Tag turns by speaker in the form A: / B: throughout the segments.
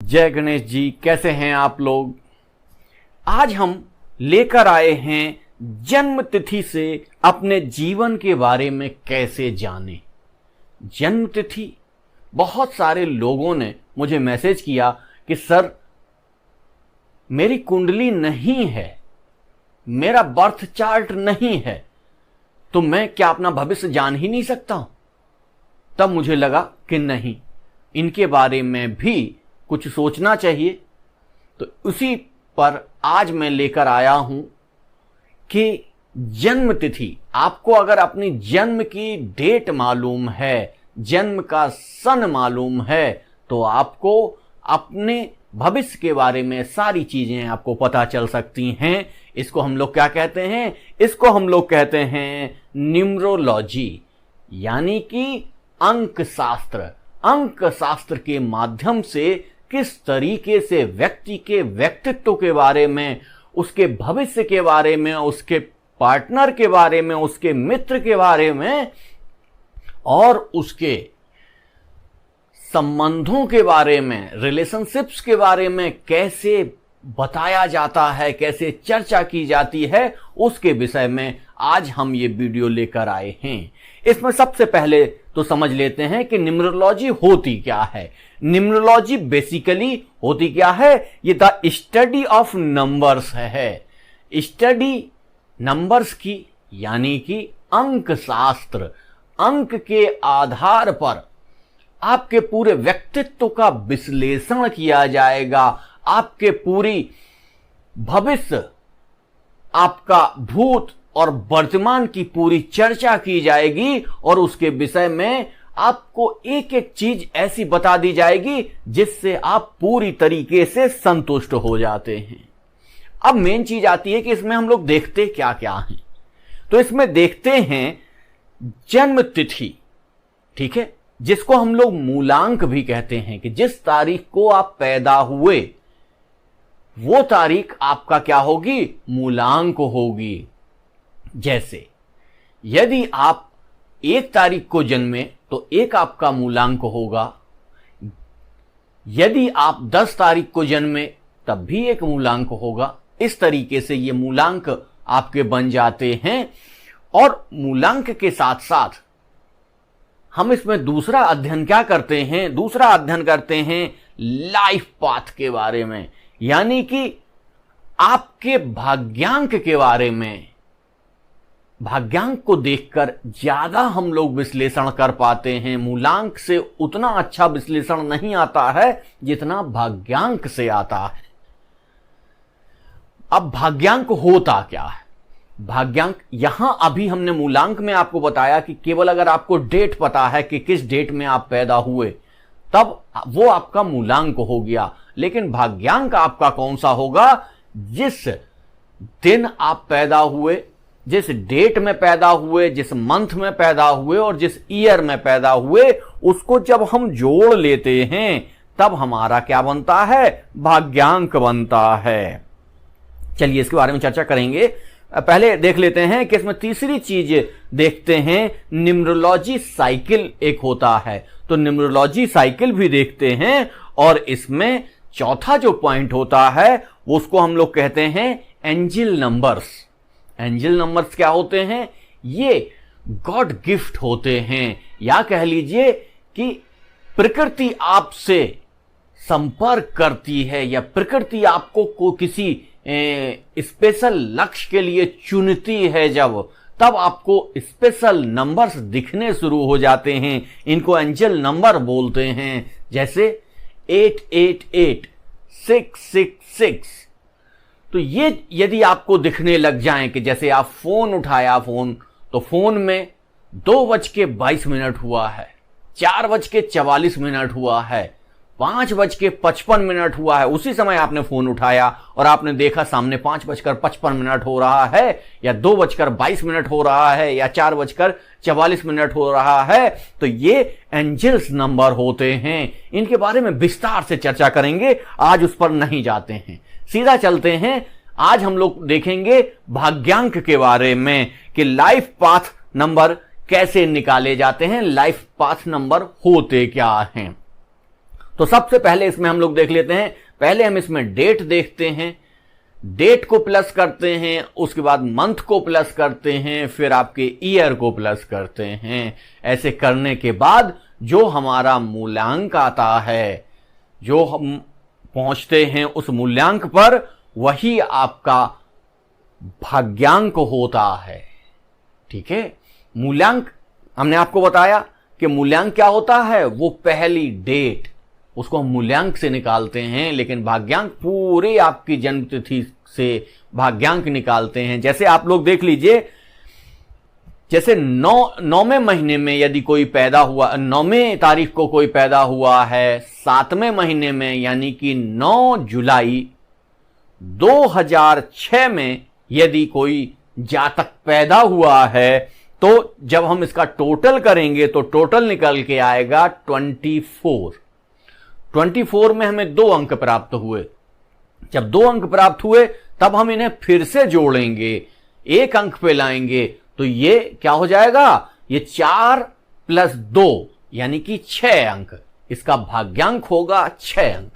A: जय गणेश जी, कैसे हैं आप लोग। आज हम लेकर आए हैं जन्म तिथि से अपने जीवन के बारे में कैसे जानें। जन्म तिथि, बहुत सारे लोगों ने मुझे मैसेज किया कि सर मेरी कुंडली नहीं है, मेरा बर्थ चार्ट नहीं है, तो मैं क्या अपना भविष्य जान ही नहीं सकता। तब मुझे लगा कि नहीं, इनके बारे में भी कुछ सोचना चाहिए। तो उसी पर आज मैं लेकर आया हूं कि जन्म तिथि, आपको अगर अपनी जन्म की डेट मालूम है, जन्म का सन मालूम है, तो आपको अपने भविष्य के बारे में सारी चीजें आपको पता चल सकती हैं। इसको हम लोग क्या कहते हैं? इसको हम लोग कहते हैं न्यूमरोलॉजी, यानी कि अंक शास्त्र। अंक शास्त्र के माध्यम से किस तरीके से व्यक्ति के व्यक्तित्व के बारे में, उसके भविष्य के बारे में, उसके पार्टनर के बारे में, उसके मित्र के बारे में और उसके संबंधों के बारे में, रिलेशनशिप्स के बारे में कैसे बताया जाता है, कैसे चर्चा की जाती है, उसके विषय में आज हम ये वीडियो लेकर आए हैं। इसमें सबसे पहले तो समझ लेते हैं कि न्यूमरोलॉजी होती क्या है। न्यूमरोलॉजी बेसिकली होती क्या है? ये द स्टडी ऑफ नंबर्स है। स्टडी नंबर्स की, यानी कि अंक शास्त्र। अंक के आधार पर आपके पूरे व्यक्तित्व का विश्लेषण किया जाएगा, आपके पूरी भविष्य, आपका भूत और वर्तमान की पूरी चर्चा की जाएगी और उसके विषय में आपको एक एक चीज ऐसी बता दी जाएगी जिससे आप पूरी तरीके से संतुष्ट हो जाते हैं। अब मेन चीज आती है कि इसमें हम लोग देखते क्या क्या हैं। तो इसमें देखते हैं जन्म तिथि, ठीक है, जिसको हम लोग मूलांक भी कहते हैं, कि जिस तारीख को आप पैदा हुए वो तारीख आपका क्या होगी? मूलांक होगी। जैसे यदि आप 1 तारीख को जन्मे तो 1 आपका मूलांक होगा, यदि आप 10 तारीख को जन्मे तब भी 1 मूलांक होगा। इस तरीके से ये मूलांक आपके बन जाते हैं। और मूलांक के साथ साथ हम इसमें दूसरा अध्ययन क्या करते हैं? दूसरा अध्ययन करते हैं लाइफ पाथ के बारे में, यानी कि आपके भाग्यांक के बारे में। भाग्यांक को देखकर ज्यादा हम लोग विश्लेषण कर पाते हैं। मूलांक से उतना अच्छा विश्लेषण नहीं आता है जितना भाग्यांक से आता है। अब भाग्यांक होता क्या है? भाग्यांक, यहां अभी हमने मूलांक में आपको बताया कि केवल अगर आपको डेट पता है कि किस डेट में आप पैदा हुए तब वो आपका मूलांक हो गया। लेकिन भाग्यांक आपका कौन सा होगा? जिस दिन आप पैदा हुए, जिस डेट में पैदा हुए, जिस मंथ में पैदा हुए और जिस ईयर में पैदा हुए, उसको जब हम जोड़ लेते हैं तब हमारा क्या बनता है? भाग्यांक बनता है। चलिए इसके बारे में चर्चा करेंगे। पहले देख लेते हैं कि इसमें तीसरी चीज देखते हैं, न्यूमरोलॉजी साइकिल एक होता है। तो न्यूमरोलॉजी साइकिल भी देखते हैं और इसमें चौथा जो पॉइंट होता है उसको हम लोग कहते हैं एंजल नंबर्स। एंजल नंबर्स क्या होते हैं? ये गॉड गिफ्ट होते हैं, या कह लीजिए कि प्रकृति आपसे संपर्क करती है, या प्रकृति आपको किसी स्पेशल लक्ष्य के लिए चुनती है। जब तब आपको स्पेशल नंबर्स दिखने शुरू हो जाते हैं। इनको एंजल नंबर बोलते हैं। जैसे 888, 666। तो ये यदि आपको दिखने लग जाएं कि जैसे आप फोन उठाया, तो फोन में 2:22 हुआ है, 4:44 हुआ है, 5:55 हुआ है। उसी समय आपने फोन उठाया और आपने देखा सामने 5:55 हो रहा है, या 2:22 हो रहा है, या 4:44 हो रहा है। तो ये एंजल्स नंबर होते हैं। इनके बारे में विस्तार से चर्चा करेंगे, आज उस पर नहीं जाते हैं, सीधा चलते हैं। आज हम लोग देखेंगे भाग्यांक के बारे में कि लाइफ पाथ नंबर कैसे निकाले जाते हैं, लाइफ पाथ नंबर होते क्या हैं। तो सबसे पहले इसमें हम लोग देख लेते हैं, पहले हम इसमें डेट देखते हैं, डेट को प्लस करते हैं, उसके बाद मंथ को प्लस करते हैं, फिर आपके ईयर को प्लस करते हैं। ऐसे करने के बाद जो हमारा मूल्यांक आता है, जो हम पहुंचते हैं उस मूल्यांक पर, वही आपका भाग्यांक होता है। ठीक है, मूल्यांक हमने आपको बताया कि मूल्यांक क्या होता है, वो पहली डेट, उसको हम मूल्यांक से निकालते हैं, लेकिन भाग्यांक पूरे आपकी जन्म तिथि से भाग्यांक निकालते हैं। जैसे आप लोग देख लीजिए, जैसे 9वें महीने में यदि कोई पैदा हुआ, 9वें तारीख को कोई पैदा हुआ है 7वें महीने में, यानी कि 9 जुलाई 2006 में यदि कोई जातक पैदा हुआ है, तो जब हम इसका टोटल करेंगे तो टोटल निकल के आएगा 24 में हमें 2 अंक प्राप्त हुए। जब 2 अंक प्राप्त हुए तब हम इन्हें फिर से जोड़ेंगे, 1 अंक पे लाएंगे, तो ये क्या हो जाएगा, ये 4 + 2 यानी कि 6 अंक, इसका भाग्यांक होगा 6 अंक।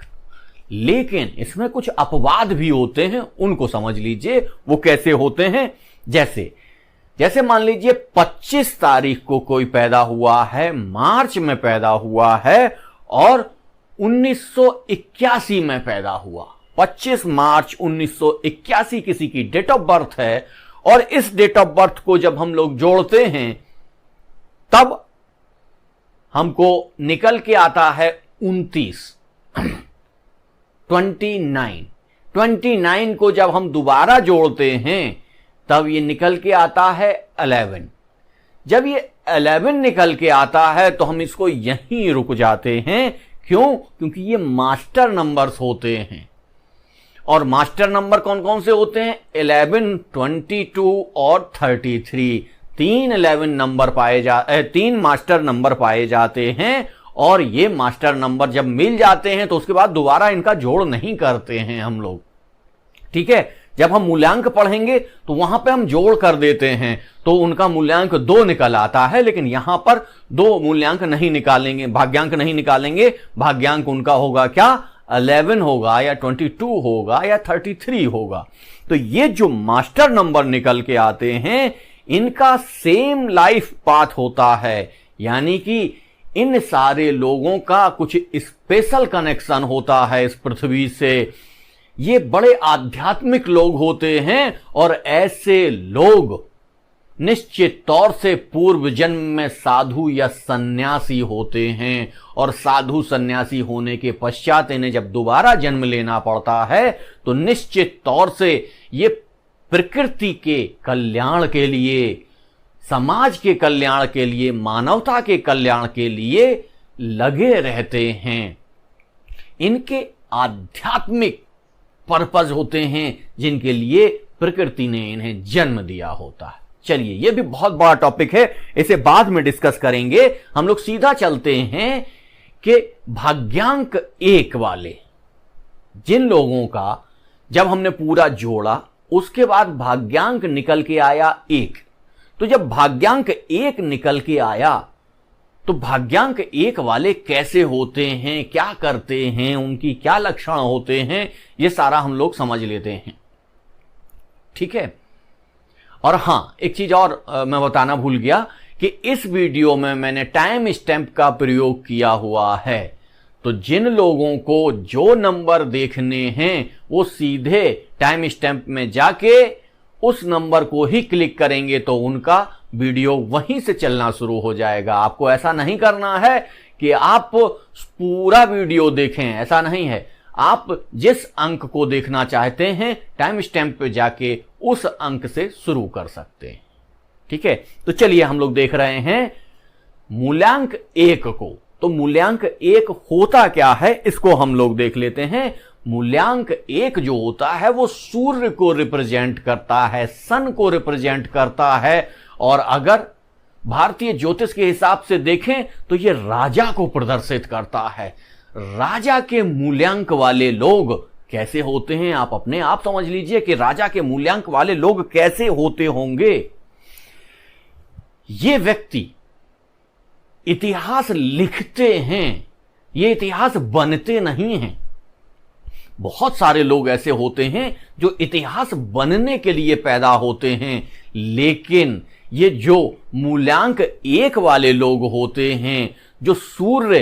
A: लेकिन इसमें कुछ अपवाद भी होते हैं, उनको समझ लीजिए वो कैसे होते हैं। जैसे मान लीजिए 25 तारीख को कोई पैदा हुआ है, मार्च में पैदा हुआ है और 1981 में पैदा हुआ, 25 मार्च 1981 किसी की डेट ऑफ बर्थ है, और इस डेट ऑफ बर्थ को जब हम लोग जोड़ते हैं तब हमको निकल के आता है 29 को जब हम दोबारा जोड़ते हैं तब ये निकल के आता है 11। जब ये 11 निकल के आता है तो हम इसको यहीं रुक जाते हैं। क्यों? क्योंकि ये मास्टर नंबर्स होते हैं, और मास्टर नंबर कौन कौन से होते हैं, 11, 22 और 33। 3 मास्टर नंबर पाए जाते हैं, और ये मास्टर नंबर जब मिल जाते हैं तो उसके बाद दोबारा इनका जोड़ नहीं करते हैं हम लोग। ठीक है, जब हम मूल्यांक पढ़ेंगे तो वहां पे हम जोड़ कर देते हैं, तो उनका मूल्यांक 2 निकल आता है, लेकिन यहां पर 2 मूल्यांक नहीं निकालेंगे, भाग्यांक नहीं निकालेंगे। भाग्यांक उनका होगा क्या, 11 होगा या 22 होगा या 33 होगा। तो ये जो मास्टर नंबर निकल के आते हैं, इनका सेम लाइफ पाथ होता है, यानी कि इन सारे लोगों का कुछ स्पेशल कनेक्शन होता है इस पृथ्वी से। ये बड़े आध्यात्मिक लोग होते हैं, और ऐसे लोग निश्चित तौर से पूर्व जन्म में साधु या सन्यासी होते हैं, और साधु सन्यासी होने के पश्चात इन्हें जब दोबारा जन्म लेना पड़ता है तो निश्चित तौर से ये प्रकृति के कल्याण के लिए, समाज के कल्याण के लिए, मानवता के कल्याण के लिए लगे रहते हैं। इनके आध्यात्मिक पर्पज होते हैं जिनके लिए प्रकृति ने इन्हें जन्म दिया होता है। चलिए, यह भी बहुत बड़ा टॉपिक है, इसे बाद में डिस्कस करेंगे। हम लोग सीधा चलते हैं कि भाग्यांक 1 वाले जिन लोगों का जब हमने पूरा जोड़ा, उसके बाद भाग्यांक निकल के आया 1। तो जब भाग्यांक 1 निकल के आया तो भाग्यांक 1 वाले कैसे होते हैं, क्या करते हैं, उनकी क्या लक्षण होते हैं, ये सारा हम लोग समझ लेते हैं। ठीक है, और हां, एक चीज और मैं बताना भूल गया कि इस वीडियो में मैंने टाइम स्टैंप का प्रयोग किया हुआ है। तो जिन लोगों को जो नंबर देखने हैं वो सीधे टाइम स्टैंप में जाके उस नंबर को ही क्लिक करेंगे तो उनका वीडियो वहीं से चलना शुरू हो जाएगा। आपको ऐसा नहीं करना है कि आप पूरा वीडियो देखें, ऐसा नहीं है। आप जिस अंक को देखना चाहते हैं टाइम स्टैंप पे जाके उस अंक से शुरू कर सकते हैं। ठीक है, तो चलिए हम लोग देख रहे हैं मूल्यांक 1 को। तो मूल्यांक 1 होता क्या है, इसको हम लोग देख लेते हैं। मूल्यांक 1 जो होता है वो सूर्य को रिप्रेजेंट करता है, सन को रिप्रेजेंट करता है, और अगर भारतीय ज्योतिष के हिसाब से देखें तो ये राजा को प्रदर्शित करता है। राजा के मूल्यांक वाले लोग कैसे होते हैं, आप अपने आप समझ लीजिए कि राजा के मूल्यांक वाले लोग कैसे होते होंगे। ये व्यक्ति इतिहास लिखते हैं, ये इतिहास बनते नहीं हैं। बहुत सारे लोग ऐसे होते हैं जो इतिहास बनने के लिए पैदा होते हैं, लेकिन ये जो मूल्यांक 1 वाले लोग होते हैं, जो सूर्य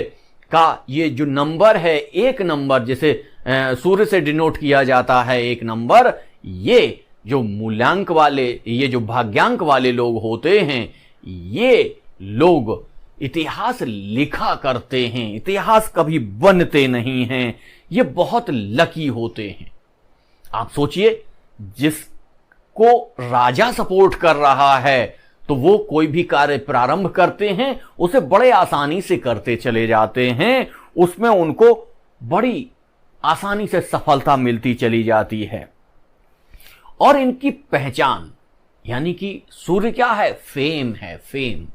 A: का ये जो नंबर है 1 नंबर, जैसे सूर्य से डिनोट किया जाता है 1 नंबर, ये जो मूल्यांक वाले, ये जो भाग्यांक वाले लोग होते हैं, ये लोग इतिहास लिखा करते हैं, इतिहास कभी बनते नहीं हैं। ये बहुत लकी होते हैं। आप सोचिए, जिसको राजा सपोर्ट कर रहा है तो वो कोई भी कार्य प्रारंभ करते हैं उसे बड़े आसानी से करते चले जाते हैं, उसमें उनको बड़ी आसानी से सफलता मिलती चली जाती है। और इनकी पहचान, यानी कि सूर्य क्या है? फेम है। फेम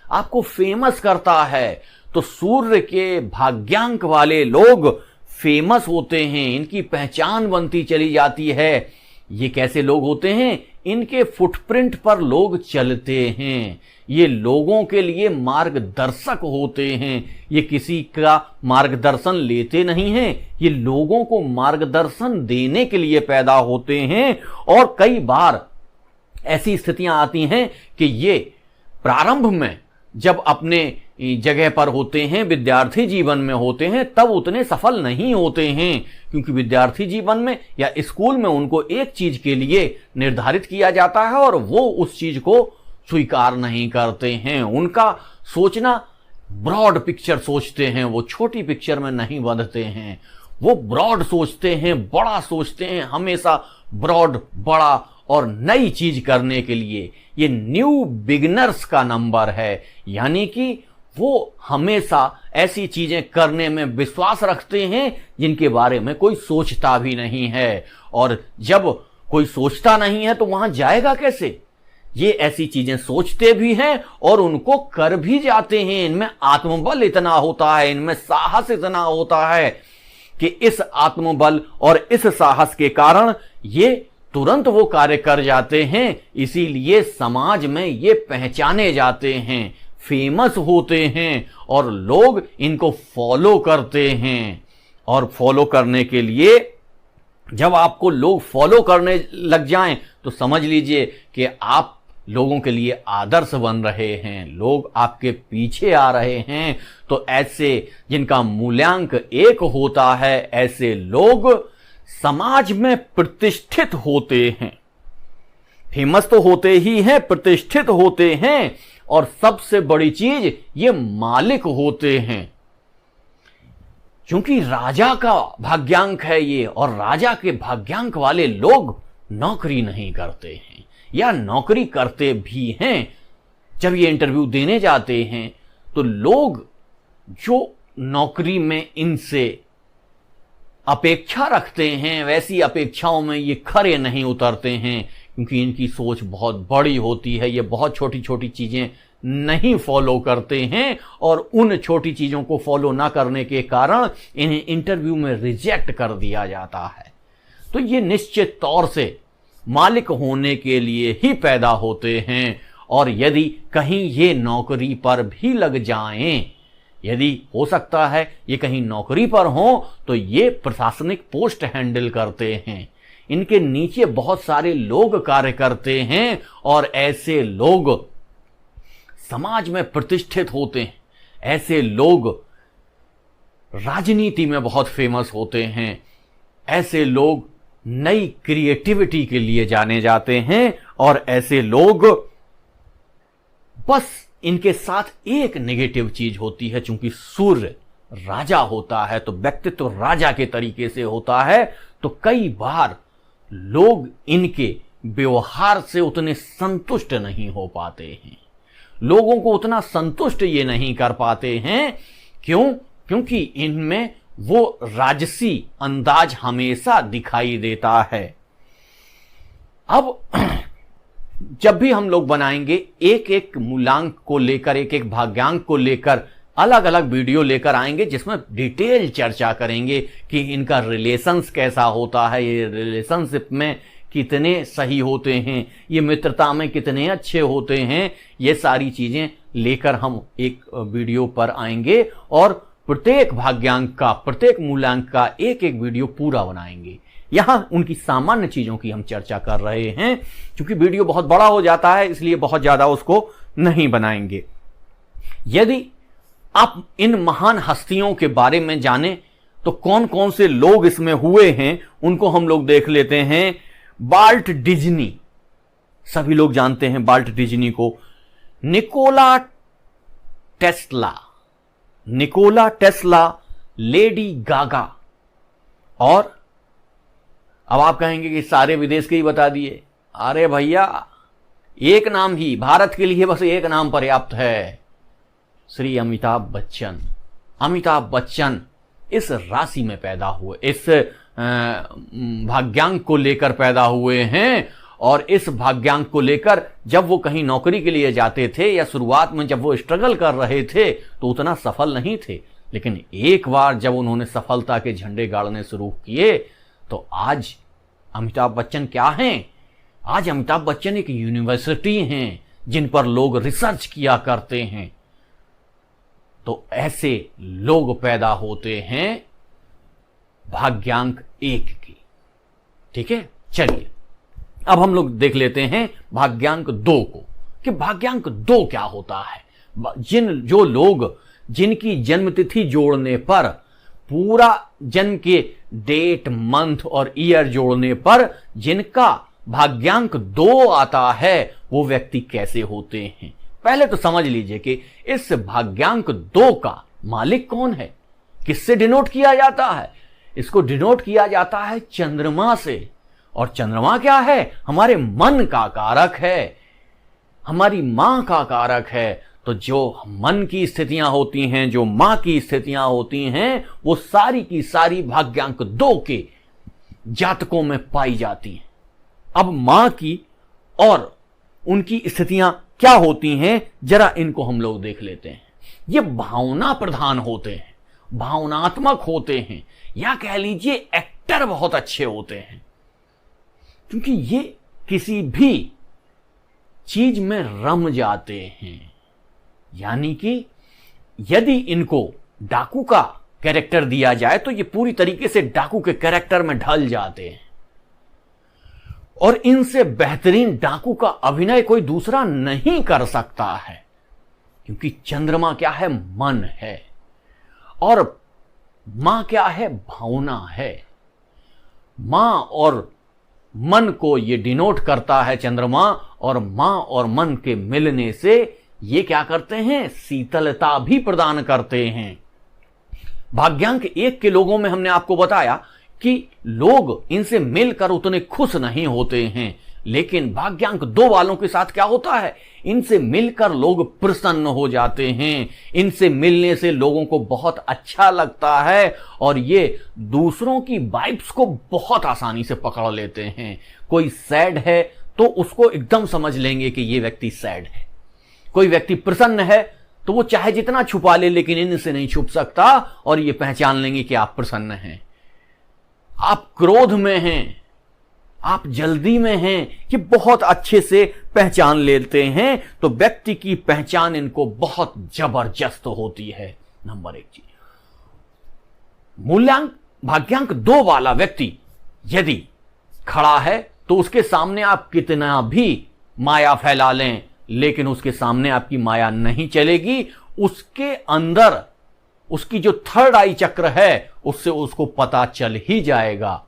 A: आपको फेमस करता है। तो सूर्य के भाग्यांक वाले लोग फेमस होते हैं, इनकी पहचान बनती चली जाती है। ये कैसे लोग होते हैं? इनके फुटप्रिंट पर लोग चलते हैं, ये लोगों के लिए मार्गदर्शक होते हैं। ये किसी का मार्गदर्शन लेते नहीं हैं, ये लोगों को मार्गदर्शन देने के लिए पैदा होते हैं। और कई बार ऐसी स्थितियां आती हैं कि ये प्रारंभ में जब अपने जगह पर होते हैं, विद्यार्थी जीवन में होते हैं, तब उतने सफल नहीं होते हैं, क्योंकि विद्यार्थी जीवन में या स्कूल में उनको एक चीज के लिए निर्धारित किया जाता है और वो उस चीज को स्वीकार नहीं करते हैं। उनका सोचना ब्रॉड पिक्चर सोचते हैं, वो छोटी पिक्चर में नहीं बंधते हैं। वो ब्रॉड सोचते हैं, बड़ा सोचते हैं, हमेशा ब्रॉड, बड़ा और नई चीज करने के लिए। ये न्यू बिगिनर्स का नंबर है, यानी कि वो हमेशा ऐसी चीजें करने में विश्वास रखते हैं जिनके बारे में कोई सोचता भी नहीं है। और जब कोई सोचता नहीं है तो वहां जाएगा कैसे? ये ऐसी चीजें सोचते भी हैं और उनको कर भी जाते हैं। इनमें आत्मबल इतना होता है, इनमें साहस इतना होता है कि इस आत्मबल और इस साहस के कारण ये तुरंत वो कार्य कर जाते हैं। इसीलिए समाज में ये पहचाने जाते हैं, फेमस होते हैं और लोग इनको फॉलो करते हैं। और फॉलो करने के लिए जब आपको लोग फॉलो करने लग जाएं तो समझ लीजिए कि आप लोगों के लिए आदर्श बन रहे हैं, लोग आपके पीछे आ रहे हैं। तो ऐसे जिनका मूल्यांक 1 होता है, ऐसे लोग समाज में प्रतिष्ठित होते हैं। फेमस तो होते ही हैं, प्रतिष्ठित होते हैं, और सबसे बड़ी चीज ये मालिक होते हैं, क्योंकि राजा का भाग्यांक है ये। और राजा के भाग्यांक वाले लोग नौकरी नहीं करते हैं, या नौकरी करते भी हैं। जब ये इंटरव्यू देने जाते हैं तो लोग जो नौकरी में इनसे अपेक्षा रखते हैं, वैसी अपेक्षाओं में ये खरे नहीं उतरते हैं, क्योंकि इनकी सोच बहुत बड़ी होती है। ये बहुत छोटी छोटी चीजें नहीं फॉलो करते हैं, और उन छोटी चीजों को फॉलो ना करने के कारण इन्हें इंटरव्यू में रिजेक्ट कर दिया जाता है। तो ये निश्चित तौर से मालिक होने के लिए ही पैदा होते हैं। और यदि कहीं ये नौकरी पर भी लग जाएं, यदि हो सकता है ये कहीं नौकरी पर हो, तो ये प्रशासनिक पोस्ट हैंडल करते हैं, इनके नीचे बहुत सारे लोग कार्य करते हैं, और ऐसे लोग समाज में प्रतिष्ठित होते हैं। ऐसे लोग राजनीति में बहुत फेमस होते हैं। ऐसे लोग नई क्रिएटिविटी के लिए जाने जाते हैं। और ऐसे लोग, बस इनके साथ एक नेगेटिव चीज होती है, चूंकि सूर्य राजा होता है तो व्यक्तित्व राजा के तरीके से होता है, तो कई बार लोग इनके व्यवहार से उतने संतुष्ट नहीं हो पाते हैं, लोगों को उतना संतुष्ट ये नहीं कर पाते हैं। क्यों? क्योंकि इनमें वो राजसी अंदाज हमेशा दिखाई देता है। अब जब भी हम लोग बनाएंगे, एक एक मूलांक को लेकर, एक एक भाग्यांक को लेकर अलग अलग वीडियो लेकर आएंगे, जिसमें डिटेल चर्चा करेंगे कि इनका रिलेशंस कैसा होता है, ये रिलेशनशिप में कितने सही होते हैं, ये मित्रता में कितने अच्छे होते हैं। ये सारी चीजें लेकर हम एक वीडियो पर आएंगे और प्रत्येक भाग्यांक का, प्रत्येक मूलांक का एक एक वीडियो पूरा बनाएंगे। यहां उनकी सामान्य चीजों की हम चर्चा कर रहे हैं, क्योंकि वीडियो बहुत बड़ा हो जाता है, इसलिए बहुत ज्यादा उसको नहीं बनाएंगे। यदि आप इन महान हस्तियों के बारे में जानें तो कौन कौन से लोग इसमें हुए हैं उनको हम लोग देख लेते हैं। वाल्ट डिज्नी, सभी लोग जानते हैं वाल्ट डिज्नी को। निकोला टेस्ला, लेडी गागा, और अब आप कहेंगे कि सारे विदेश के ही बता दिए। अरे भैया, एक नाम ही भारत के लिए, बस एक नाम पर्याप्त है, श्री अमिताभ बच्चन। अमिताभ बच्चन इस राशि में पैदा हुए, इस भाग्यांक को लेकर पैदा हुए हैं, और इस भाग्यांक को लेकर जब वो कहीं नौकरी के लिए जाते थे या शुरुआत में जब वो स्ट्रगल कर रहे थे तो उतना सफल नहीं थे, लेकिन एक बार जब उन्होंने सफलता के झंडे गाड़ने शुरू किए तो आज अमिताभ बच्चन क्या हैं? आज अमिताभ बच्चन एक यूनिवर्सिटी हैं जिन पर लोग रिसर्च किया करते हैं। तो ऐसे लोग पैदा होते हैं भाग्यांक 1 की। ठीक है, चलिए अब हम लोग देख लेते हैं भाग्यांक 2 को, कि भाग्यांक 2 क्या होता है। जो लोग जिनकी जन्मतिथि जोड़ने पर, पूरा जन्म के डेट, मंथ और ईयर जोड़ने पर जिनका भाग्यांक 2 आता है, वो व्यक्ति कैसे होते हैं। पहले तो समझ लीजिए कि इस भाग्यांक 2 का मालिक कौन है, किससे डिनोट किया जाता है। इसको डिनोट किया जाता है चंद्रमा से, और चंद्रमा क्या है? हमारे मन का कारक है, हमारी मां का कारक है। तो जो मन की स्थितियां होती हैं, जो मां की स्थितियां होती हैं, वो सारी की सारी भाग्यांक 2 के जातकों में पाई जाती हैं। अब मां की और उनकी स्थितियां क्या होती हैं, जरा इनको हम लोग देख लेते हैं। ये भावना प्रधान होते हैं, भावनात्मक होते हैं, या कह लीजिए एक्टर बहुत अच्छे होते हैं, क्योंकि ये किसी भी चीज में रम जाते हैं। यानी कि यदि इनको डाकू का कैरेक्टर दिया जाए तो ये पूरी तरीके से डाकू के कैरेक्टर में ढल जाते हैं, और इनसे बेहतरीन डाकू का अभिनय कोई दूसरा नहीं कर सकता है, क्योंकि चंद्रमा क्या है? मन है, और मां क्या है? भावना है। मां और मन को ये डिनोट करता है चंद्रमा, और मां और मन के मिलने से ये क्या करते हैं? शीतलता भी प्रदान करते हैं। भाग्यांक 1 के लोगों में हमने आपको बताया कि लोग इनसे मिलकर उतने खुश नहीं होते हैं, लेकिन भाग्यांक 2 वालों के साथ क्या होता है? इनसे मिलकर लोग प्रसन्न हो जाते हैं, इनसे मिलने से लोगों को बहुत अच्छा लगता है, और ये दूसरों की वाइब्स को बहुत आसानी से पकड़ लेते हैं। कोई सैड है तो उसको एकदम समझ लेंगे कि ये व्यक्ति सैड है, कोई व्यक्ति प्रसन्न है तो वो चाहे जितना छुपा ले लेकिन इनसे नहीं छुप सकता, और ये पहचान लेंगे कि आप प्रसन्न हैं। आप क्रोध में हैं, आप जल्दी में हैं, कि बहुत अच्छे से पहचान लेते हैं। तो व्यक्ति की पहचान इनको बहुत जबरदस्त होती है। नंबर 1 चीज, मूल्यांक भाग्यांक 2 वाला व्यक्ति यदि खड़ा है तो उसके सामने आप कितना भी माया फैला लें, लेकिन उसके सामने आपकी माया नहीं चलेगी। उसके अंदर उसकी जो थर्ड आई चक्र है, उससे उसको पता चल ही जाएगा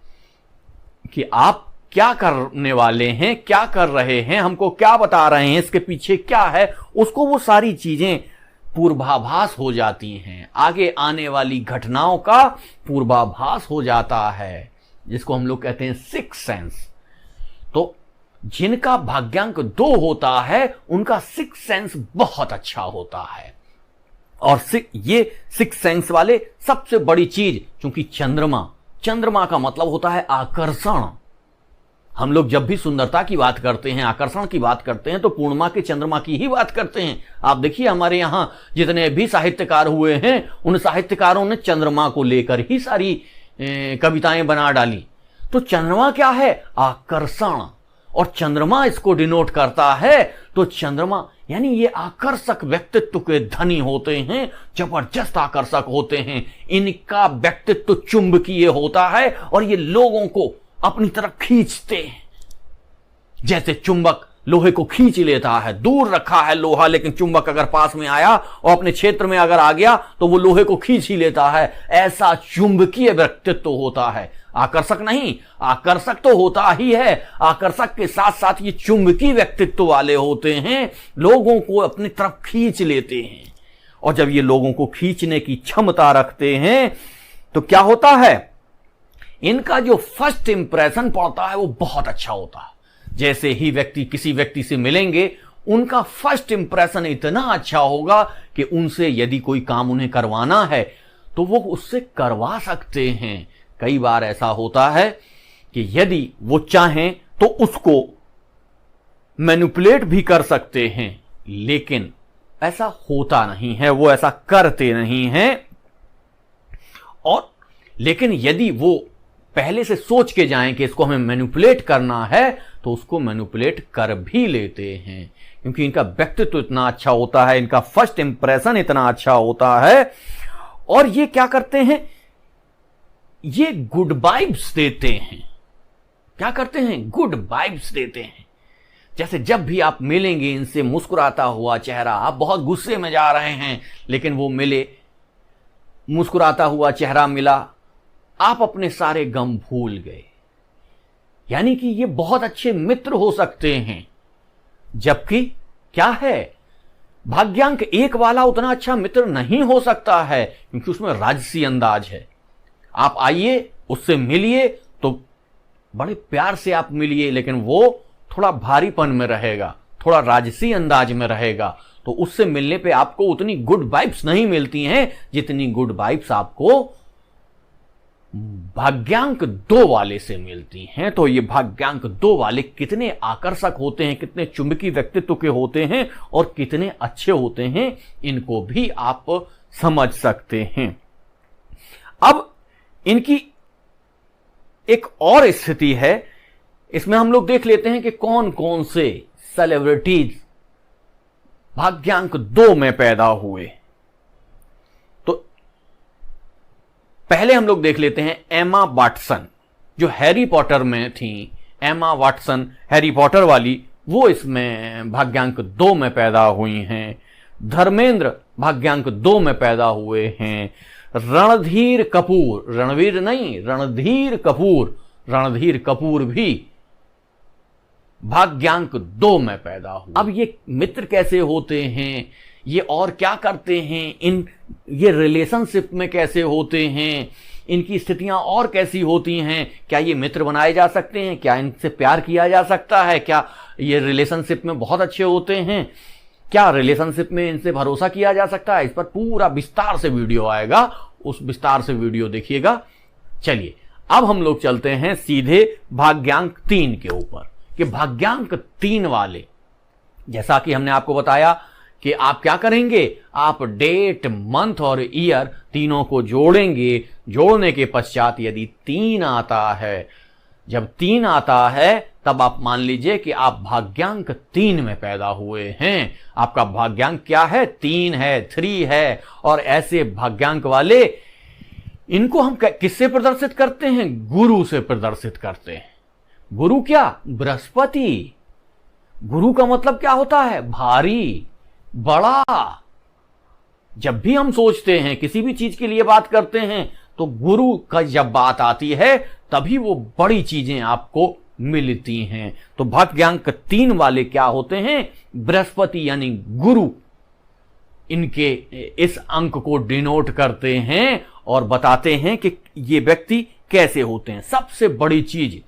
A: कि आप क्या करने वाले हैं, क्या कर रहे हैं, हमको क्या बता रहे हैं, इसके पीछे क्या है। उसको वो सारी चीजें पूर्वाभास हो जाती हैं, आगे आने वाली घटनाओं का पूर्वाभास हो जाता है, जिसको हम लोग कहते हैं सिक्स सेंस। तो जिनका भाग्यांक 2 होता है उनका सिक्स सेंस बहुत अच्छा होता है, और ये सिक्स सेंस वाले सबसे बड़ी चीज, क्योंकि चंद्रमा का मतलब होता है आकर्षण। हम लोग जब भी सुंदरता की बात करते हैं, आकर्षण की बात करते हैं, तो पूर्णिमा के चंद्रमा की ही बात करते हैं। आप देखिए हमारे यहां जितने भी साहित्यकार हुए हैं, उन साहित्यकारों ने चंद्रमा को लेकर ही सारी कविताएं बना डाली। तो चंद्रमा क्या है? आकर्षण, और चंद्रमा इसको डिनोट करता है। तो चंद्रमा यानी ये आकर्षक व्यक्तित्व के धनी होते हैं, जबरदस्त आकर्षक होते हैं। इनका व्यक्तित्व चुंबकीय होता है और ये लोगों को अपनी तरफ खींचते हैं। जैसे चुंबक लोहे को खींच लेता है, दूर रखा है लोहा, लेकिन चुंबक अगर पास में आया और अपने क्षेत्र में अगर आ गया तो वो लोहे को खींच ही लेता है। ऐसा चुंबकीय व्यक्तित्व होता है। आकर्षक नहीं, आकर्षक तो होता ही है, आकर्षक के साथ साथ ये चुंबकीय व्यक्तित्व वाले होते हैं, लोगों को अपनी तरफ खींच लेते हैं। और जब ये लोगों को खींचने की क्षमता रखते हैं तो क्या होता है, इनका जो फर्स्ट इंप्रेशन पड़ता है वो बहुत अच्छा होता है। जैसे ही व्यक्ति किसी व्यक्ति से मिलेंगे, उनका फर्स्ट इंप्रेशन इतना अच्छा होगा कि उनसे यदि कोई काम उन्हें करवाना है तो वो उससे करवा सकते हैं। कई बार ऐसा होता है कि यदि वो चाहें तो उसको मैनिपुलेट भी कर सकते हैं, लेकिन ऐसा होता नहीं है, वो ऐसा करते नहीं हैं। और लेकिन यदि वो पहले से सोच के जाएं कि इसको हमें मैनिपुलेट करना है तो उसको मैनिपुलेट कर भी लेते हैं, क्योंकि इनका व्यक्तित्व इतना अच्छा होता है, इनका फर्स्ट इंप्रेशन इतना अच्छा होता है। और ये क्या करते हैं, ये गुड वाइब्स देते हैं। क्या करते हैं, गुड वाइब्स देते हैं। जैसे जब भी आप मिलेंगे इनसे, मुस्कुराता हुआ चेहरा, आप बहुत गुस्से में जा रहे हैं लेकिन वो मिले, मुस्कुराता हुआ चेहरा मिला, आप अपने सारे गम भूल गए। यानी कि ये बहुत अच्छे मित्र हो सकते हैं। जबकि क्या है, भाग्यांक 1 वाला उतना अच्छा मित्र नहीं हो सकता है, क्योंकि उसमें राजसी अंदाज है। आप आइए, उससे मिलिए तो बड़े प्यार से आप मिलिए, लेकिन वो थोड़ा भारीपन में रहेगा, थोड़ा राजसी अंदाज में रहेगा, तो उससे मिलने पे आपको उतनी गुड वाइब्स नहीं मिलती हैं जितनी गुड वाइब्स आपको भाग्यांक 2 वाले से मिलती हैं। तो ये भाग्यांक 2 वाले कितने आकर्षक होते हैं, कितने चुंबकीय व्यक्तित्व के होते हैं और कितने अच्छे होते हैं, इनको भी आप समझ सकते हैं। अब इनकी एक और स्थिति है, इसमें हम लोग देख लेते हैं कि कौन कौन से सेलिब्रिटीज भाग्यांक 2 में पैदा हुए। तो पहले हम लोग देख लेते हैं एमा वाटसन, जो हैरी पॉटर में थी। एमा वाटसन हैरी पॉटर वाली, वो इसमें भाग्यांक 2 में पैदा हुई हैं। धर्मेंद्र भाग्यांक 2 में पैदा हुए हैं। रणधीर कपूर, रणवीर नहीं, रणधीर कपूर भी भाग्यांक 2 में पैदा हुए। अब ये मित्र कैसे होते हैं, ये और क्या करते हैं, ये रिलेशनशिप में कैसे होते हैं, इनकी स्थितियां और कैसी होती हैं, क्या ये मित्र बनाए जा सकते हैं, क्या इनसे प्यार किया जा सकता है, क्या ये रिलेशनशिप में बहुत अच्छे होते हैं, क्या रिलेशनशिप में इनसे भरोसा किया जा सकता है। इस पर पूरा विस्तार से वीडियो आएगा, उस विस्तार से वीडियो देखिएगा। चलिए अब हम लोग चलते हैं सीधे भाग्यांक 3 के ऊपर, कि भाग्यांक 3 वाले, जैसा कि हमने आपको बताया कि आप क्या करेंगे, आप डेट, मंथ और ईयर तीनों को जोड़ेंगे। जोड़ने के पश्चात यदि 3 आता है, जब 3 आता है तब आप मान लीजिए कि आप भाग्यांक 3 में पैदा हुए हैं। आपका भाग्यांक क्या है, 3 है, 3 है। और ऐसे भाग्यांक वाले, इनको हम किससे प्रदर्शित करते हैं, गुरु से प्रदर्शित करते हैं। गुरु क्या, बृहस्पति। गुरु का मतलब क्या होता है, भारी, बड़ा। जब भी हम सोचते हैं, किसी भी चीज के लिए बात करते हैं, तो गुरु का जब बात आती है तभी वो बड़ी चीजें आपको मिलती हैं। तो भाग्यांक 3 वाले क्या होते हैं, बृहस्पति यानी गुरु, इनके इस अंक को डिनोट करते हैं और बताते हैं कि ये व्यक्ति कैसे होते हैं। सबसे बड़ी चीज,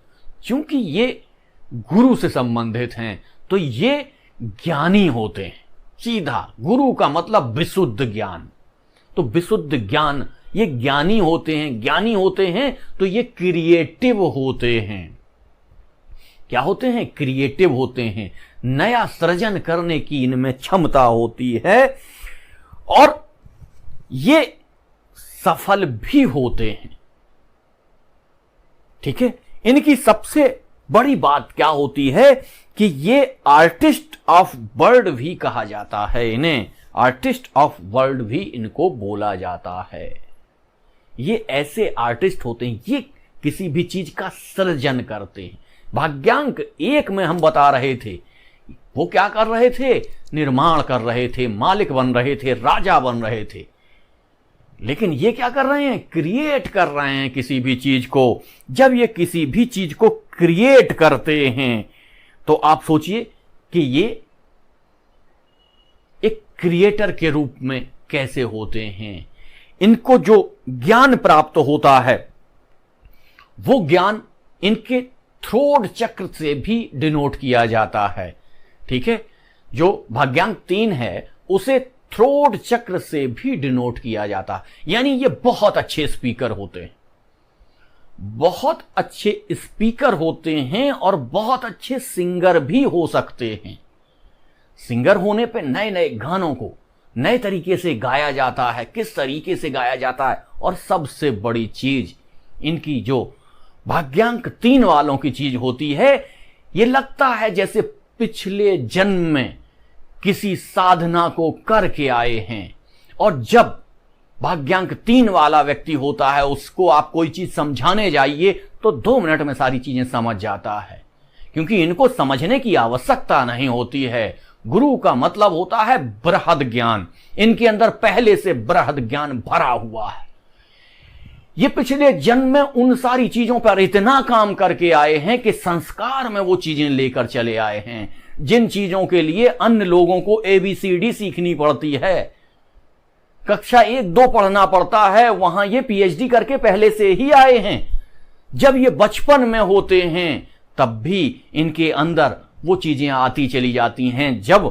A: क्योंकि ये गुरु से संबंधित हैं तो ये ज्ञानी होते हैं। सीधा गुरु का मतलब विशुद्ध ज्ञान, तो विशुद्ध ज्ञान, ये ज्ञानी होते हैं। ज्ञानी होते हैं तो ये क्रिएटिव होते हैं। क्या होते हैं, क्रिएटिव होते हैं। नया सृजन करने की इनमें क्षमता होती है और ये सफल भी होते हैं। ठीक है, इनकी सबसे बड़ी बात क्या होती है कि ये आर्टिस्ट ऑफ वर्ल्ड भी कहा जाता है, इन्हें आर्टिस्ट ऑफ वर्ल्ड भी इनको बोला जाता है। ये ऐसे आर्टिस्ट होते हैं, ये किसी भी चीज का सृजन करते हैं। भाग्यांक 1 में हम बता रहे थे, वो क्या कर रहे थे? निर्माण कर रहे थे, मालिक बन रहे थे, राजा बन रहे थे। लेकिन ये क्या कर रहे हैं? क्रिएट कर रहे हैं किसी भी चीज को। जब ये किसी भी चीज को क्रिएट करते हैं तो आप सोचिए कि ये एक क्रिएटर के रूप में कैसे होते हैं। इनको जो ज्ञान प्राप्त होता है वो ज्ञान इनके थ्रोट चक्र से भी डिनोट किया जाता है। ठीक है, जो भाग्यांक 3 है उसे थ्रोट चक्र से भी डिनोट किया जाता है। यानी ये बहुत अच्छे स्पीकर होते हैं, बहुत अच्छे स्पीकर होते हैं और बहुत अच्छे सिंगर भी हो सकते हैं। सिंगर होने पे नए नए गानों को नए तरीके से गाया जाता है, किस तरीके से गाया जाता है। और सबसे बड़ी चीज इनकी जो भाग्यांक 3 वालों की चीज होती है, ये लगता है जैसे पिछले जन्म में किसी साधना को करके आए हैं। और जब भाग्यांक 3 वाला व्यक्ति होता है, उसको आप कोई चीज समझाने जाइए तो 2 मिनट में सारी चीजें समझ जाता है, क्योंकि इनको समझने की आवश्यकता नहीं होती है। गुरु का मतलब होता है बृहद ज्ञान। इनके अंदर पहले से बृहद ज्ञान भरा हुआ है। ये पिछले जन्म में उन सारी चीजों पर इतना काम करके आए हैं कि संस्कार में वो चीजें लेकर चले आए हैं, जिन चीजों के लिए अन्य लोगों को ABCD सीखनी पड़ती है, कक्षा 1-2 पढ़ना पड़ता है, वहां ये PhD करके पहले से ही आए हैं। जब ये बचपन में होते हैं तब भी इनके अंदर वो चीजें आती चली जाती हैं। जब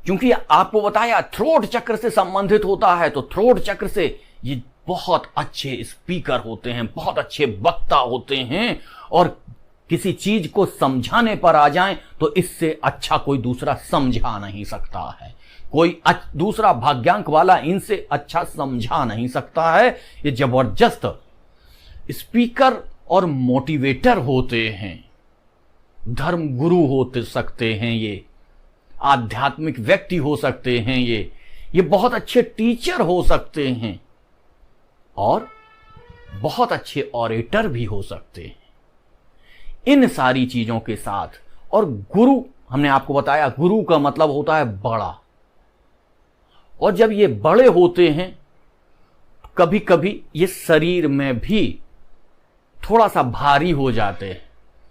A: क्योंकि आपको बताया थ्रोट चक्र से संबंधित होता है, तो थ्रोट चक्र से ये बहुत अच्छे स्पीकर होते हैं, बहुत अच्छे वक्ता होते हैं। और किसी चीज को समझाने पर आ जाएं तो इससे अच्छा कोई दूसरा समझा नहीं सकता है। कोई दूसरा भाग्यांक वाला इनसे अच्छा समझा नहीं सकता है। ये जबरदस्त स्पीकर और मोटिवेटर होते हैं, धर्म गुरु हो सकते हैं, ये आध्यात्मिक व्यक्ति हो सकते हैं, ये बहुत अच्छे टीचर हो सकते हैं और बहुत अच्छे ऑरेटर भी हो सकते हैं। इन सारी चीजों के साथ, और गुरु हमने आपको बताया, गुरु का मतलब होता है बड़ा। और जब ये बड़े होते हैं, कभी कभी ये शरीर में भी थोड़ा सा भारी हो जाते हैं।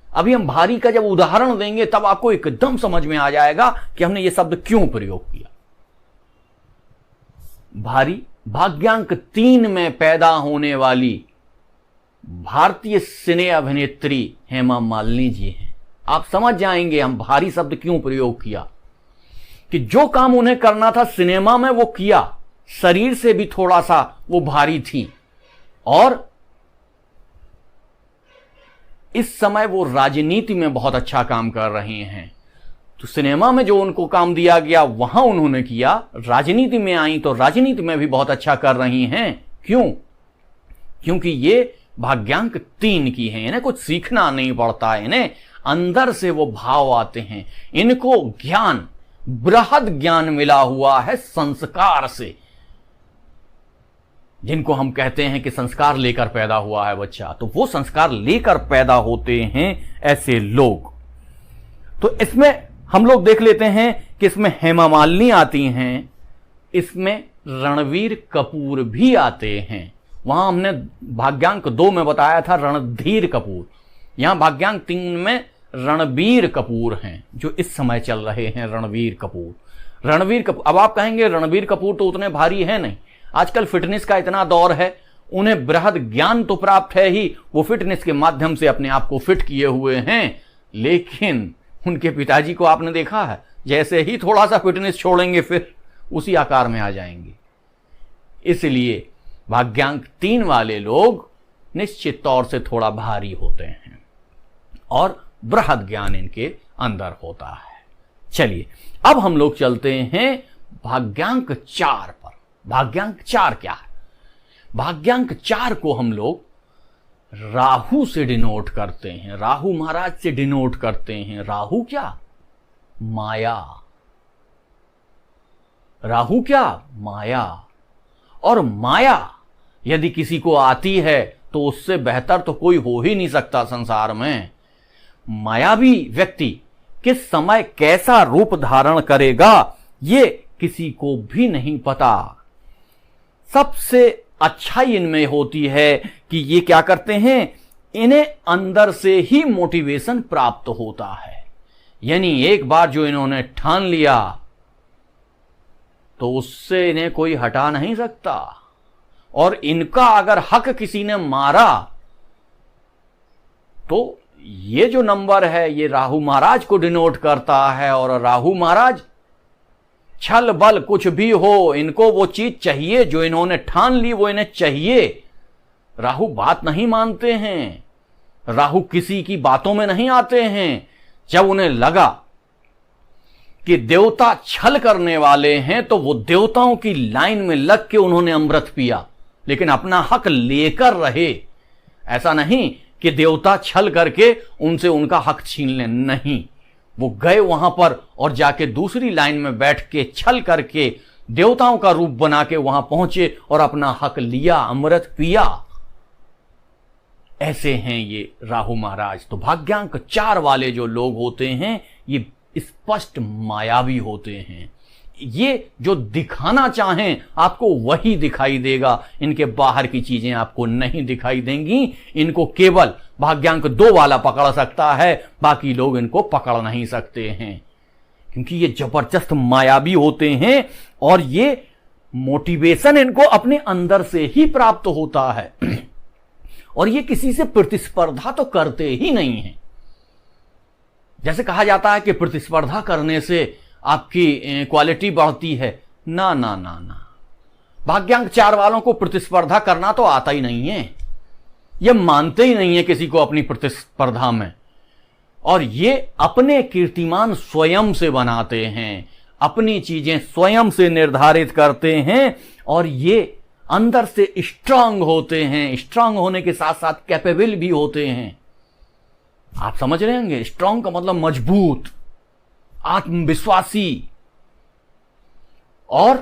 A: अभी हम भारी का जब उदाहरण देंगे तब आपको एकदम समझ में आ जाएगा कि हमने ये शब्द क्यों प्रयोग किया। भारी भाग्यांक 3 में पैदा होने वाली भारतीय सिने अभिनेत्री हेमा मालिनी जी हैं। आप समझ जाएंगे हम भारी शब्द क्यों प्रयोग किया, कि जो काम उन्हें करना था सिनेमा में वो किया, शरीर से भी थोड़ा सा वो भारी थी। और इस समय वो राजनीति में बहुत अच्छा काम कर रही हैं। तो सिनेमा में जो उनको काम दिया गया वहां उन्होंने किया, राजनीति में आई तो राजनीति में भी बहुत अच्छा कर रही हैं। क्यों? क्योंकि ये भाग्यांक 3 की हैं, इन्हें कुछ सीखना नहीं पड़ता है, इन्हें अंदर से वो भाव आते हैं। इनको ज्ञान, बृहद ज्ञान मिला हुआ है संस्कार से, जिनको हम कहते हैं कि संस्कार लेकर पैदा हुआ है बच्चा, तो वो संस्कार लेकर पैदा होते हैं ऐसे लोग। तो इसमें हम लोग देख लेते हैं कि इसमें हेमा मालिनी आती हैं, इसमें रणवीर कपूर भी आते हैं। वहां हमने भाग्यांक 2 में बताया था रणधीर कपूर, यहां भाग्यांक 3 में रणबीर कपूर हैं, जो इस समय चल रहे हैं। रणवीर कपूर, अब आप कहेंगे रणबीर कपूर तो उतने भारी है नहीं, आजकल फिटनेस का इतना दौर है, उन्हें बृहद ज्ञान तो प्राप्त है ही, वो फिटनेस के माध्यम से अपने आप को फिट किए हुए हैं। लेकिन उनके पिताजी को आपने देखा है, जैसे ही थोड़ा सा फिटनेस छोड़ेंगे फिर उसी आकार में आ जाएंगे। इसलिए भाग्यांक 3 वाले लोग निश्चित तौर से थोड़ा भारी होते हैं और बृहद ज्ञान इनके अंदर होता है। चलिए अब हम लोग चलते हैं भाग्यांक 4 पर। भाग्यांक 4 क्या है? भाग्यांक 4 को हम लोग राहु से डिनोट करते हैं, राहु महाराज से डिनोट करते हैं। राहु क्या? माया। राहु क्या? माया। और माया यदि किसी को आती है तो उससे बेहतर तो कोई हो ही नहीं सकता संसार में। मायावी व्यक्ति किस समय कैसा रूप धारण करेगा ये किसी को भी नहीं पता। सबसे अच्छाई इनमें होती है कि ये क्या करते हैं, इन्हें अंदर से ही मोटिवेशन प्राप्त होता है। यानी एक बार जो इन्होंने ठान लिया तो उससे इन्हें कोई हटा नहीं सकता। और इनका अगर हक किसी ने मारा तो ये जो नंबर है ये राहु महाराज को डिनोट करता है। और राहु महाराज छल बल कुछ भी हो, इनको वो चीज चाहिए जो इन्होंने ठान ली, वो इन्हें चाहिए। राहु बात नहीं मानते हैं, राहु किसी की बातों में नहीं आते हैं। जब उन्हें लगा कि देवता छल करने वाले हैं तो वो देवताओं की लाइन में लग के उन्होंने अमृत पिया, लेकिन अपना हक लेकर रहे। ऐसा नहीं कि देवता छल करके उनसे उनका हक छीन लें, नहीं। वो गए वहां पर और जाके दूसरी लाइन में बैठ के छल करके देवताओं का रूप बना के वहां पहुंचे और अपना हक लिया, अमृत पिया। ऐसे हैं ये राहु महाराज। तो भाग्यांक 4 वाले जो लोग होते हैं ये स्पष्ट मायावी होते हैं। ये जो दिखाना चाहें आपको वही दिखाई देगा, इनके बाहर की चीजें आपको नहीं दिखाई देंगी। इनको केवल भाग्यांक 2 वाला पकड़ सकता है, बाकी लोग इनको पकड़ नहीं सकते हैं, क्योंकि ये जबरदस्त मायावी होते हैं और ये मोटिवेशन इनको अपने अंदर से ही प्राप्त होता है। और ये किसी से प्रतिस्पर्धा तो करते ही नहीं है। जैसे कहा जाता है कि प्रतिस्पर्धा करने से आपकी क्वालिटी बढ़ती है, ना ना ना ना। भाग्यांक 4 वालों को प्रतिस्पर्धा करना तो आता ही नहीं है, ये मानते ही नहीं है किसी को अपनी प्रतिस्पर्धा में। और ये अपने कीर्तिमान स्वयं से बनाते हैं, अपनी चीजें स्वयं से निर्धारित करते हैं। और ये अंदर से स्ट्रांग होते हैं, स्ट्रांग होने के साथ साथ कैपेबल भी होते हैं। आप समझ रहे होंगे, स्ट्रांग का मतलब मजबूत, आत्मविश्वासी और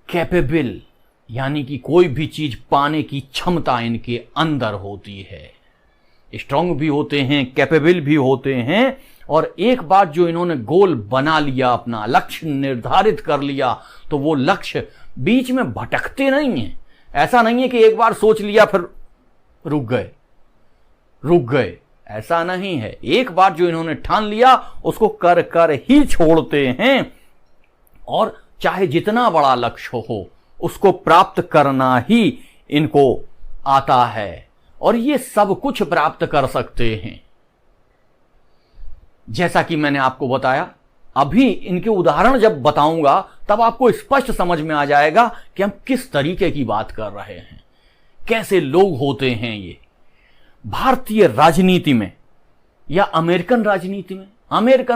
A: कैपेबल, यानी कि कोई भी चीज पाने की क्षमता इनके अंदर होती है। स्ट्रांग भी होते हैं, कैपेबल भी होते हैं। और एक बार जो इन्होंने गोल बना लिया, अपना लक्ष्य निर्धारित कर लिया, तो वो लक्ष्य बीच में भटकते नहीं है। ऐसा नहीं है कि एक बार सोच लिया फिर रुक गए, ऐसा नहीं है। एक बार जो इन्होंने ठान लिया उसको कर कर ही छोड़ते हैं। और चाहे जितना बड़ा लक्ष्य हो उसको प्राप्त करना ही इनको आता है। और ये सब कुछ प्राप्त कर सकते हैं। जैसा कि मैंने आपको बताया, अभी इनके उदाहरण जब बताऊंगा तब आपको स्पष्ट समझ में आ जाएगा कि हम किस तरीके की बात कर रहे हैं, कैसे लोग होते हैं ये। भारतीय राजनीति में या अमेरिकन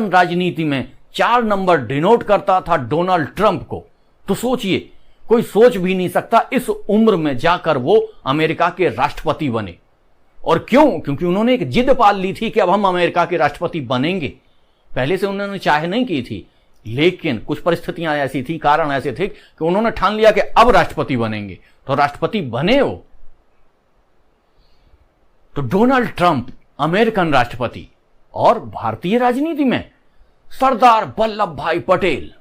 A: राजनीति में 4 नंबर डिनोट करता था डोनाल्ड ट्रंप को। तो सोचिए, कोई सोच भी नहीं सकता इस उम्र में जाकर वो अमेरिका के राष्ट्रपति बने। और क्यों? क्योंकि उन्होंने एक जिद पाल ली थी कि अब हम अमेरिका के राष्ट्रपति बनेंगे। पहले से उन्होंने चाह नहीं की थी, लेकिन कुछ परिस्थितियां ऐसी थी, कारण ऐसे थे कि उन्होंने ठान लिया कि अब राष्ट्रपति बनेंगे, तो राष्ट्रपति बने वो। तो डोनाल्ड ट्रंप अमेरिकन राष्ट्रपति। और भारतीय राजनीति में सरदार वल्लभ भाई पटेल।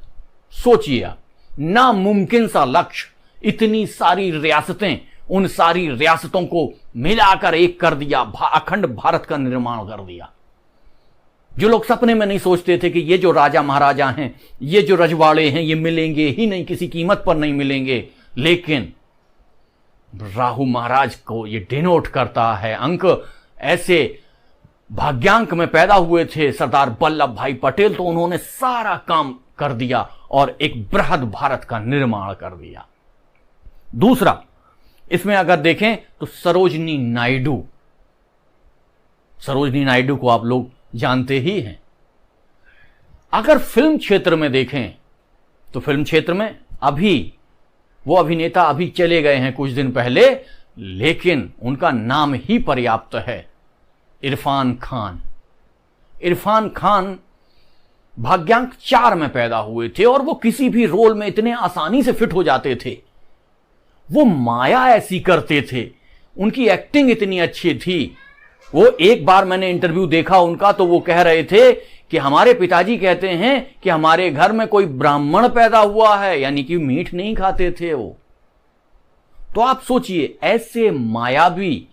A: सोचिए आप, नामुमकिन सा लक्ष्य, इतनी सारी रियासतें, उन सारी रियासतों को मिलाकर एक कर दिया, अखंड भारत का निर्माण कर दिया। जो लोग सपने में नहीं सोचते थे कि ये जो राजा महाराजा हैं, ये जो रजवाड़े हैं, ये मिलेंगे ही नहीं, किसी कीमत पर नहीं मिलेंगे, लेकिन राहु महाराज को ये डिनोट करता है। अंक ऐसे भाग्यांक में पैदा हुए थे सरदार वल्लभ भाई पटेल, तो उन्होंने सारा काम कर दिया और एक बृहद भारत का निर्माण कर दिया। दूसरा, इसमें अगर देखें तो सरोजनी नायडू को आप लोग जानते ही हैं। अगर फिल्म क्षेत्र में देखें तो फिल्म क्षेत्र में अभी वो अभिनेता अभी चले गए हैं कुछ दिन पहले, लेकिन उनका नाम ही पर्याप्त है, इरफान खान। इरफान खान भाग्यांक 4 में पैदा हुए थे और वो किसी भी रोल में इतने आसानी से फिट हो जाते थे। वो माया ऐसी करते थे, उनकी एक्टिंग इतनी अच्छी थी। वो एक बार मैंने इंटरव्यू देखा उनका, तो वो कह रहे थे कि हमारे पिताजी कहते हैं कि हमारे घर में कोई ब्राह्मण पैदा हुआ है, यानी कि मीट नहीं खाते थे वो। तो आप सोचिए, ऐसे मायावी,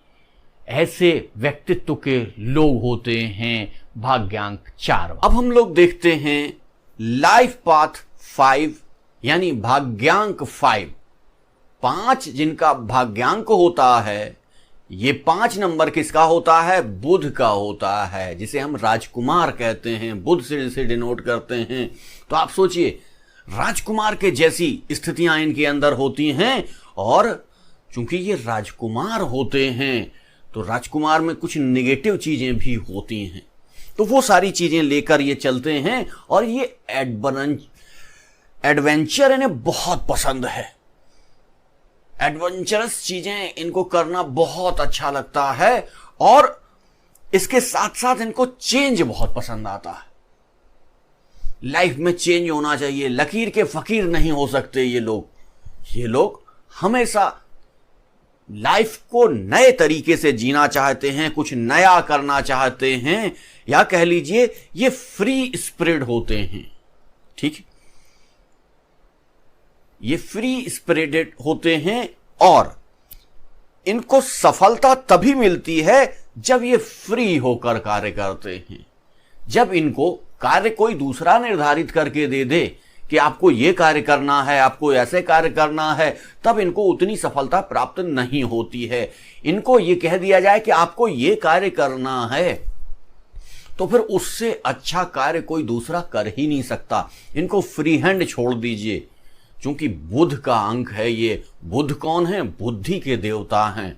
A: ऐसे व्यक्तित्व के लोग होते हैं भाग्यांक 4। अब हम लोग देखते हैं लाइफ पाथ 5 यानी भाग्यांक 5 जिनका भाग्यांक होता है। ये 5 नंबर किसका होता है? बुध का होता है, जिसे हम राजकुमार कहते हैं, बुध से डिनोट करते हैं। तो आप सोचिए, राजकुमार के जैसी स्थितियां इनके अंदर होती हैं, और चूंकि ये राजकुमार होते हैं तो राजकुमार में कुछ नेगेटिव चीजें भी होती हैं। तो वो सारी चीजें लेकर ये चलते हैं, और ये एडवेंचर इन्हें बहुत पसंद है। एडवेंचरस चीजें इनको करना बहुत अच्छा लगता है, और इसके साथ साथ इनको चेंज बहुत पसंद आता है। लाइफ में चेंज होना चाहिए, लकीर के फकीर नहीं हो सकते ये लोग हमेशा लाइफ को नए तरीके से जीना चाहते हैं, कुछ नया करना चाहते हैं, या कह लीजिए ये फ्री स्पिरिट होते हैं। ठीक, ये फ्री स्पिरिटेड होते हैं, और इनको सफलता तभी मिलती है जब ये फ्री होकर कार्य करते हैं। जब इनको कार्य कोई दूसरा निर्धारित करके दे दे कि आपको ये कार्य करना है, आपको ऐसे कार्य करना है, तब इनको उतनी सफलता प्राप्त नहीं होती है। इनको ये कह दिया जाए कि आपको ये कार्य करना है, तो फिर उससे अच्छा कार्य कोई दूसरा कर ही नहीं सकता। इनको फ्री हैंड छोड़ दीजिए। चूंकि बुध का अंक है ये, बुध कौन है? बुद्धि के देवता हैं,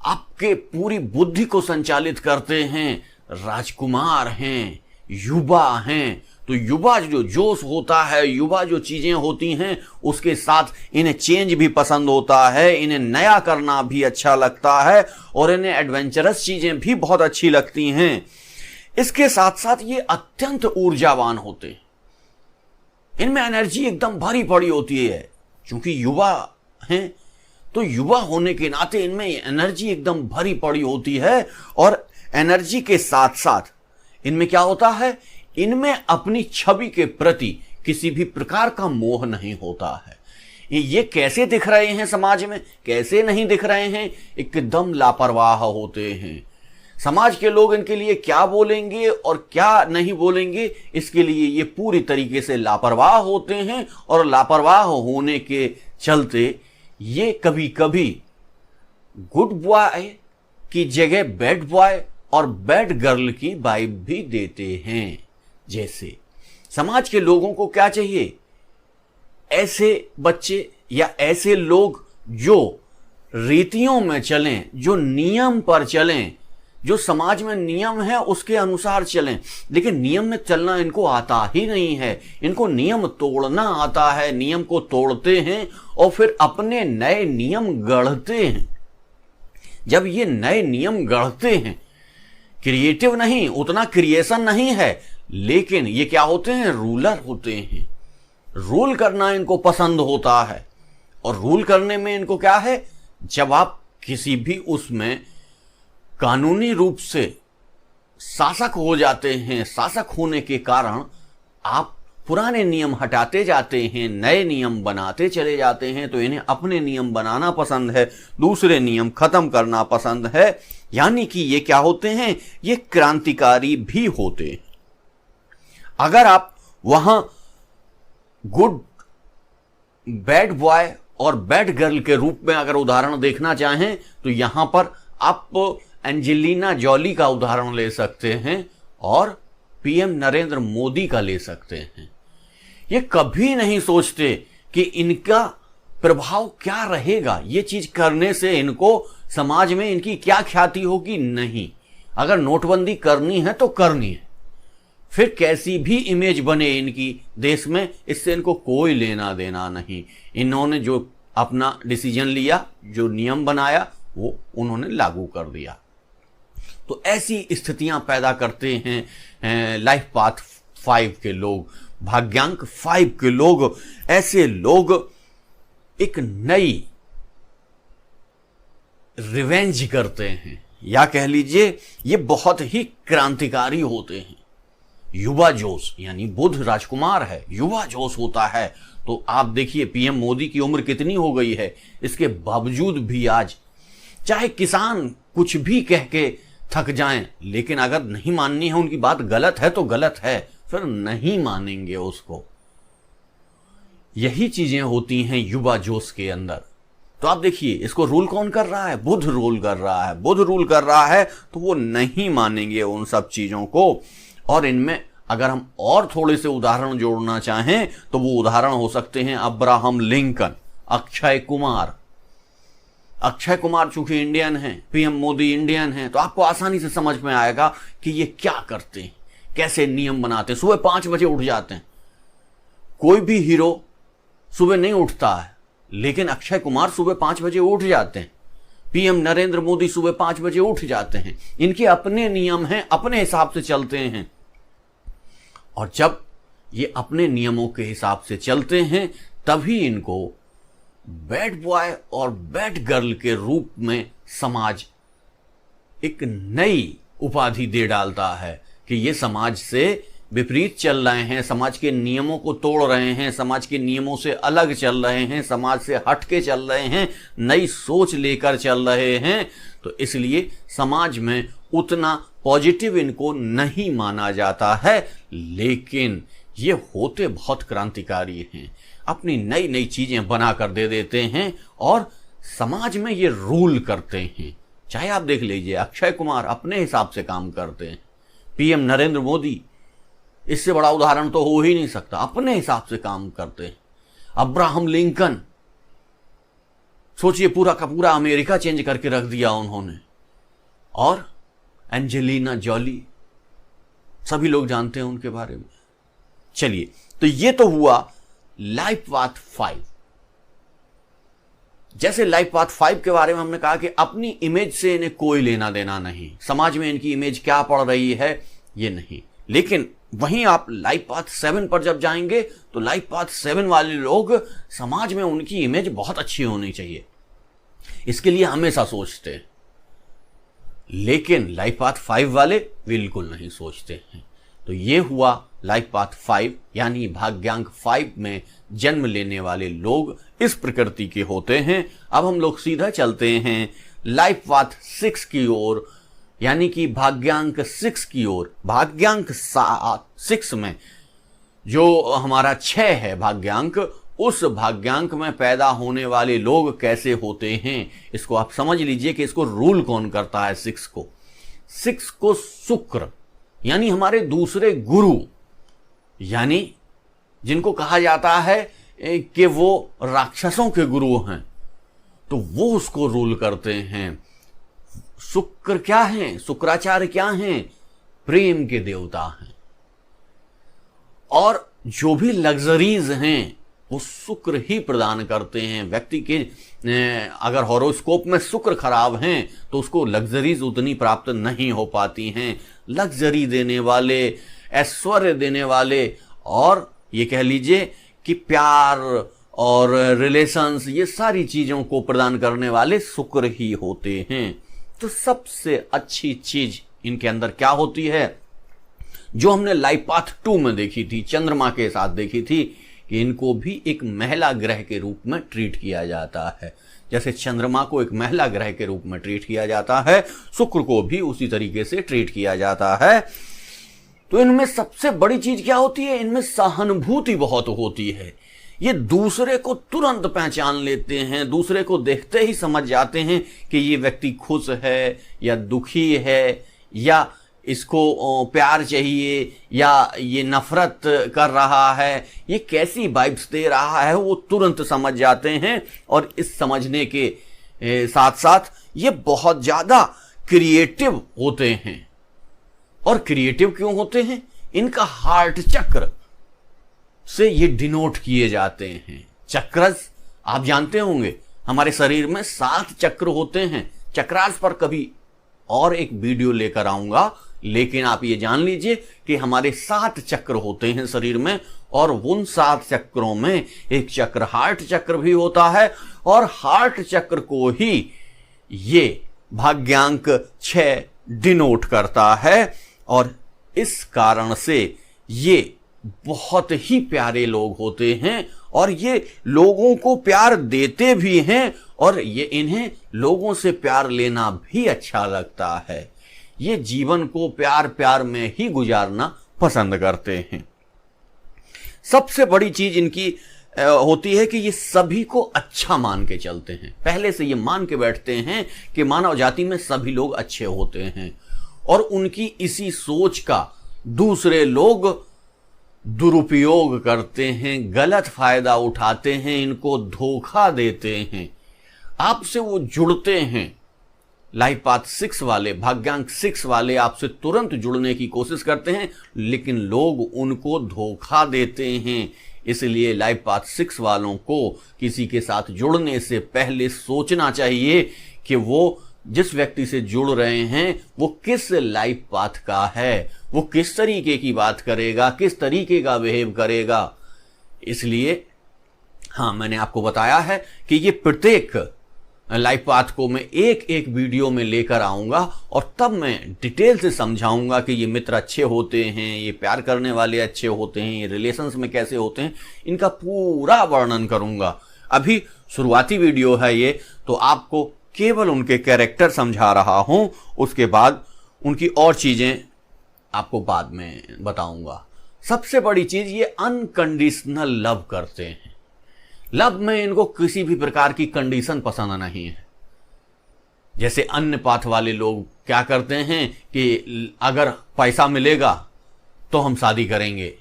A: आपके पूरी बुद्धि को संचालित करते हैं, राजकुमार हैं, युवा हैं। तो युवा जो जोश होता है, युवा जो चीजें होती हैं, उसके साथ इन्हें चेंज भी पसंद होता है, इन्हें नया करना भी अच्छा लगता है, और इन्हें एडवेंचरस चीजें भी बहुत अच्छी लगती हैं। इसके साथ साथ ये अत्यंत ऊर्जावान होते हैं, इनमें एनर्जी एकदम भरी पड़ी होती है। क्योंकि युवा हैं, तो युवा होने के नाते इनमें एनर्जी एकदम भरी पड़ी होती है, और एनर्जी के साथ साथ इनमें क्या होता है? इनमें अपनी छवि के प्रति किसी भी प्रकार का मोह नहीं होता है। ये कैसे दिख रहे हैं समाज में, कैसे नहीं दिख रहे हैं? एकदम लापरवाह होते हैं। समाज के लोग इनके लिए क्या बोलेंगे और क्या नहीं बोलेंगे, इसके लिए ये पूरी तरीके से लापरवाह होते हैं, और लापरवाह होने के चलते ये कभी कभी गुड बॉय की जगह बैड बॉय और बैड गर्ल की वाइब भी देते हैं। जैसे समाज के लोगों को क्या चाहिए? ऐसे बच्चे या ऐसे लोग जो रीतियों में चलें, जो नियम पर चलें, जो समाज में नियम है उसके अनुसार चलें। लेकिन नियम में चलना इनको आता ही नहीं है, इनको नियम तोड़ना आता है। नियम को तोड़ते हैं और फिर अपने नए नियम गढ़ते हैं। जब ये नए नियम गढ़ते हैं, क्रिएटिव नहीं, उतना क्रिएशन नहीं है, लेकिन ये क्या होते हैं? रूलर होते हैं। रूल करना इनको पसंद होता है, और रूल करने में इनको क्या है? जब आप किसी भी उसमें कानूनी रूप से शासक हो जाते हैं, शासक होने के कारण आप पुराने नियम हटाते जाते हैं, नए नियम बनाते चले जाते हैं। तो इन्हें अपने नियम बनाना पसंद है, दूसरे नियम खत्म करना पसंद है। यानी कि ये क्या होते हैं? ये क्रांतिकारी भी होते हैं। अगर आप वहां गुड बैड बॉय और बैड गर्ल के रूप में अगर उदाहरण देखना चाहें, तो यहां पर आप एंजेलिना जॉली का उदाहरण ले सकते हैं और पीएम नरेंद्र मोदी का ले सकते हैं। ये कभी नहीं सोचते कि इनका प्रभाव क्या रहेगा, ये चीज करने से इनको समाज में इनकी क्या ख्याति होगी। नहीं, अगर नोटबंदी करनी है तो करनी है, फिर कैसी भी इमेज बने इनकी देश में, इससे इनको कोई लेना देना नहीं। इन्होंने जो अपना डिसीजन लिया, जो नियम बनाया, वो उन्होंने लागू कर दिया। तो ऐसी स्थितियां पैदा करते हैं लाइफ पाथ 5 के लोग, भाग्यांक 5 के लोग। ऐसे लोग एक नई रिवेंज करते हैं, या कह लीजिए ये बहुत ही क्रांतिकारी होते हैं। युवा जोश, यानी बुध राजकुमार है, युवा जोश होता है। तो आप देखिए पीएम मोदी की उम्र कितनी हो गई है, इसके बावजूद भी आज चाहे किसान कुछ भी कह के थक जाएं, लेकिन अगर नहीं माननी है उनकी बात, गलत है तो गलत है, फिर नहीं मानेंगे उसको। यही चीजें होती हैं युवा जोश के अंदर। तो आप देखिए इसको रूल कौन कर रहा है, बुध रूल कर रहा है। बुध रूल कर रहा है तो वो नहीं मानेंगे उन सब चीजों को। और इनमें अगर हम और थोड़े से उदाहरण जोड़ना चाहें तो वो उदाहरण हो सकते हैं अब्राहम लिंकन, अक्षय कुमार। अक्षय कुमार चूंकि इंडियन हैं, पीएम मोदी इंडियन हैं, तो आपको आसानी से समझ में आएगा कि ये क्या करते हैं, कैसे नियम बनाते हैं। सुबह 5 बजे उठ जाते हैं। कोई भी हीरो सुबह नहीं उठता है, लेकिन अक्षय कुमार सुबह 5 बजे उठ जाते हैं। पीएम नरेंद्र मोदी सुबह 5 बजे उठ जाते हैं। इनके अपने नियम हैं, अपने हिसाब से चलते हैं। और जब ये अपने नियमों के हिसाब से चलते हैं, तभी इनको बैड बॉय और बैड गर्ल के रूप में समाज एक नई उपाधि दे डालता है कि ये समाज से विपरीत चल रहे हैं, समाज के नियमों को तोड़ रहे हैं, समाज के नियमों से अलग चल रहे हैं, समाज से हट के चल रहे हैं, नई सोच लेकर चल रहे हैं। तो इसलिए समाज में उतना पॉजिटिव इनको नहीं माना जाता है, लेकिन ये होते बहुत क्रांतिकारी हैं, अपनी नई नई चीजें बना कर दे देते हैं और समाज में ये रूल करते हैं। चाहे आप देख लीजिए अक्षय कुमार अपने हिसाब से काम करते हैं, पीएम नरेंद्र मोदी, इससे बड़ा उदाहरण तो हो ही नहीं सकता, अपने हिसाब से काम करते हैं। अब्राहम लिंकन, सोचिए पूरा का पूरा अमेरिका चेंज करके रख दिया उन्होंने। और एंजेलिना जॉली, सभी लोग जानते हैं उनके बारे में। चलिए, तो ये तो हुआ लाइफ पाथ 5। जैसे लाइफ पाथ 5 के बारे में हमने कहा कि अपनी इमेज से इन्हें कोई लेना देना नहीं, समाज में इनकी इमेज क्या पड़ रही है ये नहीं। लेकिन वहीं आप लाइफ पाथ 7 पर जब जाएंगे तो लाइफ पाथ 7 वाले लोग समाज में उनकी इमेज बहुत अच्छी होनी चाहिए, इसके लिए हमेशा सोचते हैं। लेकिन लाइफ पाथ 5 वाले बिल्कुल नहीं सोचते हैं। तो ये हुआ लाइफ पाथ 5, यानी भाग्यांक 5 में जन्म लेने वाले लोग इस प्रकृति के होते हैं। अब हम लोग सीधा चलते हैं लाइफ पाथ 6 की ओर, यानी कि भाग्यांक 6 की ओर। भाग्यांक 6 में जो हमारा 6 है भाग्यांक, उस भाग्यांक में पैदा होने वाले लोग कैसे होते हैं, इसको आप समझ लीजिए कि इसको रूल कौन करता है 6 को। 6 को शुक्र, यानी हमारे दूसरे गुरु, यानी जिनको कहा जाता है कि वो राक्षसों के गुरु हैं, तो वो उसको रूल करते हैं। शुक्र क्या हैं, शुक्राचार्य क्या हैं, प्रेम के देवता हैं। और जो भी लग्जरीज हैं वो शुक्र ही प्रदान करते हैं। व्यक्ति के अगर हॉरोस्कोप में शुक्र खराब हैं तो उसको लग्जरीज उतनी प्राप्त नहीं हो पाती हैं। लग्जरी देने वाले, ऐश्वर्य देने वाले, और ये कह लीजिए कि प्यार और रिलेशंस, ये सारी चीजों को प्रदान करने वाले शुक्र ही होते हैं। तो सबसे अच्छी चीज इनके अंदर क्या होती है, जो हमने लाइफ पाथ 2 में देखी थी, चंद्रमा के साथ देखी थी, कि इनको भी एक महिला ग्रह के रूप में ट्रीट किया जाता है। जैसे चंद्रमा को एक महिला ग्रह के रूप में ट्रीट किया जाता है, शुक्र को भी उसी तरीके से ट्रीट किया जाता है। तो इनमें सबसे बड़ी चीज क्या होती है, इनमें सहानुभूति बहुत होती है। ये दूसरे को तुरंत पहचान लेते हैं, दूसरे को देखते ही समझ जाते हैं कि ये व्यक्ति खुश है या दुखी है, या इसको प्यार चाहिए या ये नफरत कर रहा है, ये कैसी वाइब्स दे रहा है, वो तुरंत समझ जाते हैं। और इस समझने के साथ साथ ये बहुत ज्यादा क्रिएटिव होते हैं। और क्रिएटिव क्यों होते हैं, इनका हार्ट चक्र से ये डिनोट किए जाते हैं। चक्रस आप जानते होंगे, हमारे शरीर में 7 चक्र होते हैं। चक्रास पर कभी और एक वीडियो लेकर आऊंगा, लेकिन आप ये जान लीजिए कि हमारे 7 चक्र होते हैं शरीर में, और उन 7 चक्रों में एक चक्र हार्ट चक्र भी होता है, और हार्ट चक्र को ही ये भाग्यांक 6 डिनोट करता है। और इस कारण से ये बहुत ही प्यारे लोग होते हैं, और ये लोगों को प्यार देते भी हैं, और ये इन्हें लोगों से प्यार लेना भी अच्छा लगता है। ये जीवन को प्यार प्यार में ही गुजारना पसंद करते हैं। सबसे बड़ी चीज इनकी होती है कि ये सभी को अच्छा मान के चलते हैं। पहले से ये मान के बैठते हैं कि मानव जाति में सभी लोग अच्छे होते हैं, और उनकी इसी सोच का दूसरे लोग दुरुपयोग करते हैं, गलत फायदा उठाते हैं, इनको धोखा देते हैं। आपसे वो जुड़ते हैं, लाइफ पाथ 6 वाले, भाग्यांक 6 वाले आपसे तुरंत जुड़ने की कोशिश करते हैं, लेकिन लोग उनको धोखा देते हैं। इसलिए लाइफ पाथ 6 वालों को किसी के साथ जुड़ने से पहले सोचना चाहिए कि वो जिस व्यक्ति से जुड़ रहे हैं वो किस लाइफ पाथ का है, वो किस तरीके की बात करेगा, किस तरीके का बिहेव करेगा। इसलिए हाँ, मैंने आपको बताया है कि ये प्रत्येक लाइफ पाथ को मैं एक एक वीडियो में लेकर आऊंगा, और तब मैं डिटेल से समझाऊंगा कि ये मित्र अच्छे होते हैं, ये प्यार करने वाले अच्छे होते हैं, ये रिलेशंस में कैसे होते हैं, इनका पूरा वर्णन करूंगा। अभी शुरुआती वीडियो है ये, तो आपको केवल उनके कैरेक्टर समझा रहा हूं, उसके बाद उनकी और चीजें आपको बाद में बताऊंगा। सबसे बड़ी चीज, ये अनकंडीशनल लव करते हैं। लव में इनको किसी भी प्रकार की कंडीशन पसंद नहीं है। जैसे अन्य पाथ वाले लोग क्या करते हैं कि अगर पैसा मिलेगा तो हम शादी करेंगे,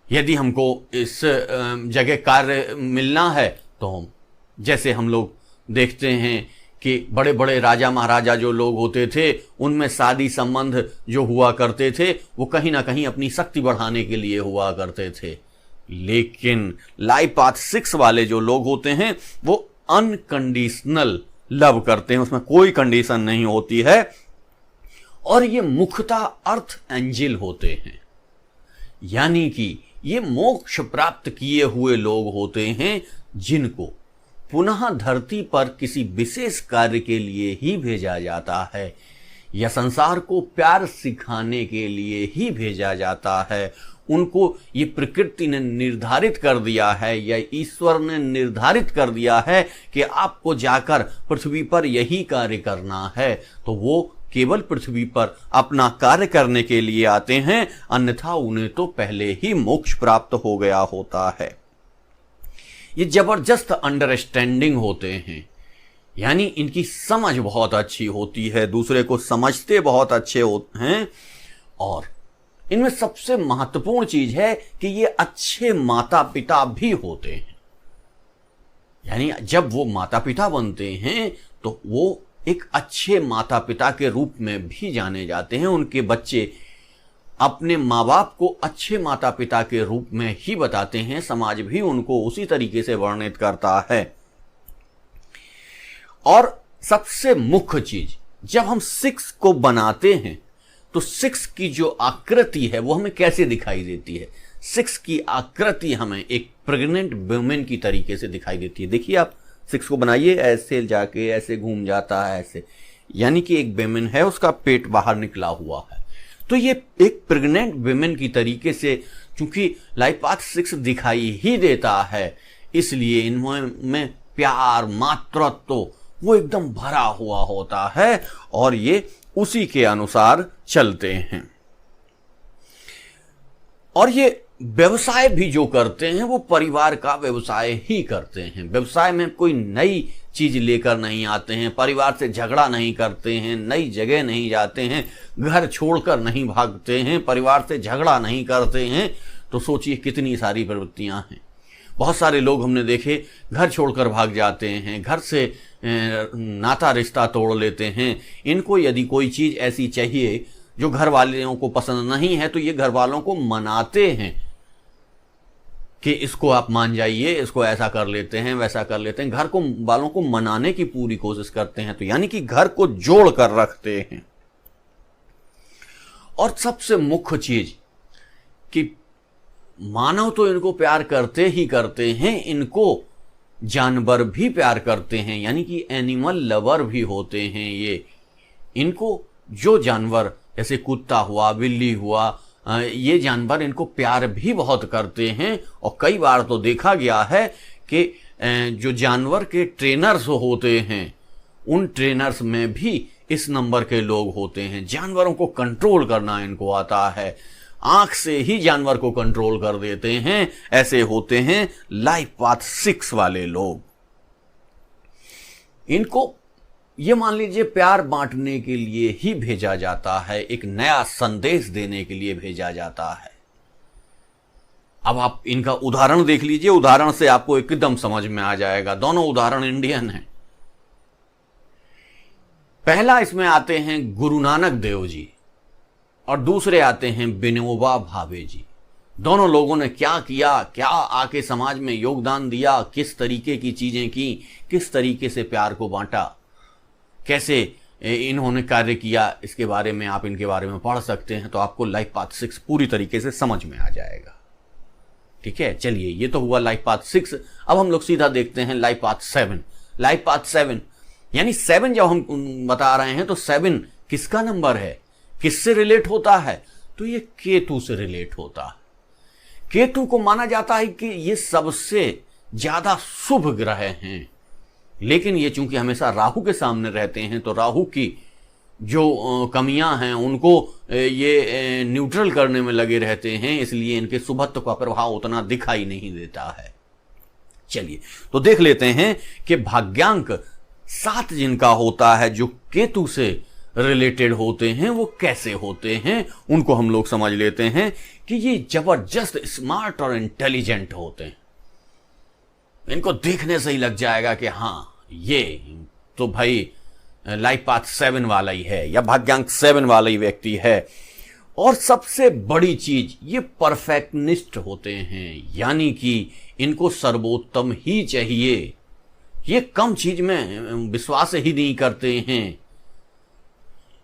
A: यदि हमको इस जगह कार्य मिलना है तो हम, जैसे हम लोग देखते हैं कि बड़े बड़े राजा महाराजा जो लोग होते थे, उनमें शादी संबंध जो हुआ करते थे वो कहीं ना कहीं अपनी शक्ति बढ़ाने के लिए हुआ करते थे। लेकिन लाइफ पाथ 6 वाले जो लोग होते हैं वो अनकंडीशनल लव करते हैं, उसमें कोई कंडीशन नहीं होती है, और ये मुख्यतः अर्थ एंजल होते हैं। यानी कि ये मोक्ष प्राप्त किए हुए लोग होते हैं, जिनको पुनः धरती पर किसी विशेष कार्य के लिए ही भेजा जाता है, या संसार को प्यार सिखाने के लिए ही भेजा जाता है। उनको ये प्रकृति ने निर्धारित कर दिया है, या ईश्वर ने निर्धारित कर दिया है कि आपको जाकर पृथ्वी पर यही कार्य करना है, तो वो केवल पृथ्वी पर अपना कार्य करने के लिए आते हैं, अन्यथा उन्हें तो पहले ही मोक्ष प्राप्त हो गया होता है। ये जबरदस्त अंडरस्टैंडिंग होते हैं, यानी इनकी समझ बहुत अच्छी होती है, दूसरे को समझते बहुत अच्छे होते हैं, और इनमें सबसे महत्वपूर्ण चीज है कि ये अच्छे माता पिता भी होते हैं। यानी जब वो माता पिता बनते हैं तो वो एक अच्छे माता पिता के रूप में भी जाने जाते हैं। उनके बच्चे अपने माँ बाप को अच्छे माता पिता के रूप में ही बताते हैं, समाज भी उनको उसी तरीके से वर्णित करता है। और सबसे मुख्य चीज, जब हम 6 को बनाते हैं तो 6 की जो आकृति है वो हमें कैसे दिखाई देती है। 6 की आकृति हमें एक प्रेग्नेंट वुमेन की तरीके से दिखाई देती है। देखिए आप 6 को बनाइए, ऐसे जाके ऐसे घूम जाता है, ऐसे, यानी कि एक वुमेन है, उसका पेट बाहर निकला हुआ है। तो ये एक प्रेग्नेंट वुमेन की तरीके से, चूंकि लाइफ पाथ 6 दिखाई ही देता है, इसलिए इनमें प्यार मातृत्व वो एकदम भरा हुआ होता है, और ये उसी के अनुसार चलते हैं। और ये व्यवसाय भी जो करते हैं वो परिवार का व्यवसाय ही करते हैं। व्यवसाय में कोई नई चीज लेकर नहीं आते हैं, परिवार से झगड़ा नहीं करते हैं, नई जगह नहीं जाते हैं, घर छोड़कर नहीं भागते हैं, परिवार से झगड़ा नहीं करते हैं। तो सोचिए कितनी सारी प्रवृत्तियां हैं। बहुत सारे लोग हमने देखे घर छोड़कर भाग जाते हैं, घर से नाता रिश्ता तोड़ लेते हैं। इनको यदि कोई चीज ऐसी चाहिए जो घर वालों को पसंद नहीं है तो ये घर वालों को मनाते हैं कि इसको आप मान जाइए, इसको ऐसा कर लेते हैं, वैसा कर लेते हैं, घर को वालों को मनाने की पूरी कोशिश करते हैं। तो यानी कि घर को जोड़ कर रखते हैं। और सबसे मुख्य चीज कि मानव तो इनको प्यार करते ही करते हैं, इनको जानवर भी प्यार करते हैं, यानी कि एनिमल लवर भी होते हैं ये। इनको जो जानवर जैसे कुत्ता हुआ, बिल्ली हुआ, ये जानवर इनको प्यार भी बहुत करते हैं। और कई बार तो देखा गया है कि जो जानवर के ट्रेनर्स होते हैं उन ट्रेनर्स में भी इस नंबर के लोग होते हैं। जानवरों को कंट्रोल करना इनको आता है, आंख से ही जानवर को कंट्रोल कर देते हैं। ऐसे होते हैं लाइफ पाथ 6 वाले लोग। इनको ये मान लीजिए प्यार बांटने के लिए ही भेजा जाता है, एक नया संदेश देने के लिए भेजा जाता है। अब आप इनका उदाहरण देख लीजिए, उदाहरण से आपको एकदम समझ में आ जाएगा। दोनों उदाहरण इंडियन हैं। पहला इसमें आते हैं गुरु नानक देव जी और दूसरे आते हैं विनोबा भावे जी। दोनों लोगों ने क्या किया, क्या आके समाज में योगदान दिया, किस तरीके की चीजें की, किस तरीके से प्यार को बांटा, कैसे इन्होंने कार्य किया, इसके बारे में आप इनके बारे में पढ़ सकते हैं। तो आपको लाइफ पाथ 6 पूरी तरीके से समझ में आ जाएगा। ठीक है, चलिए ये तो हुआ लाइफ पाथ 6। अब हम लोग सीधा देखते हैं लाइफ पाथ 7। लाइफ पाथ 7 यानी 7 जब हम बता रहे हैं तो 7 किसका नंबर है, किससे रिलेट होता है? तो ये केतु से रिलेट होता है। केतु को माना जाता है कि ये सबसे ज्यादा शुभ ग्रह हैं, लेकिन ये चूंकि हमेशा राहु के सामने रहते हैं तो राहु की जो कमियां हैं उनको ये न्यूट्रल करने में लगे रहते हैं, इसलिए इनके शुभत्व का प्रभाव उतना दिखाई नहीं देता है। चलिए तो देख लेते हैं कि भाग्यांक 7 जिनका होता है, जो केतु से रिलेटेड होते हैं, वो कैसे होते हैं उनको हम लोग समझ लेते हैं कि ये जबरदस्त स्मार्ट और इंटेलिजेंट होते हैं। इनको देखने से ही लग जाएगा कि हाँ ये तो भाई लाइफ पाथ 7 वाला ही है या भाग्यांक 7 वाला ही व्यक्ति है। और सबसे बड़ी चीज, ये परफेक्टनिस्ट होते हैं, यानी कि इनको सर्वोत्तम ही चाहिए। ये कम चीज में विश्वास ही नहीं करते हैं,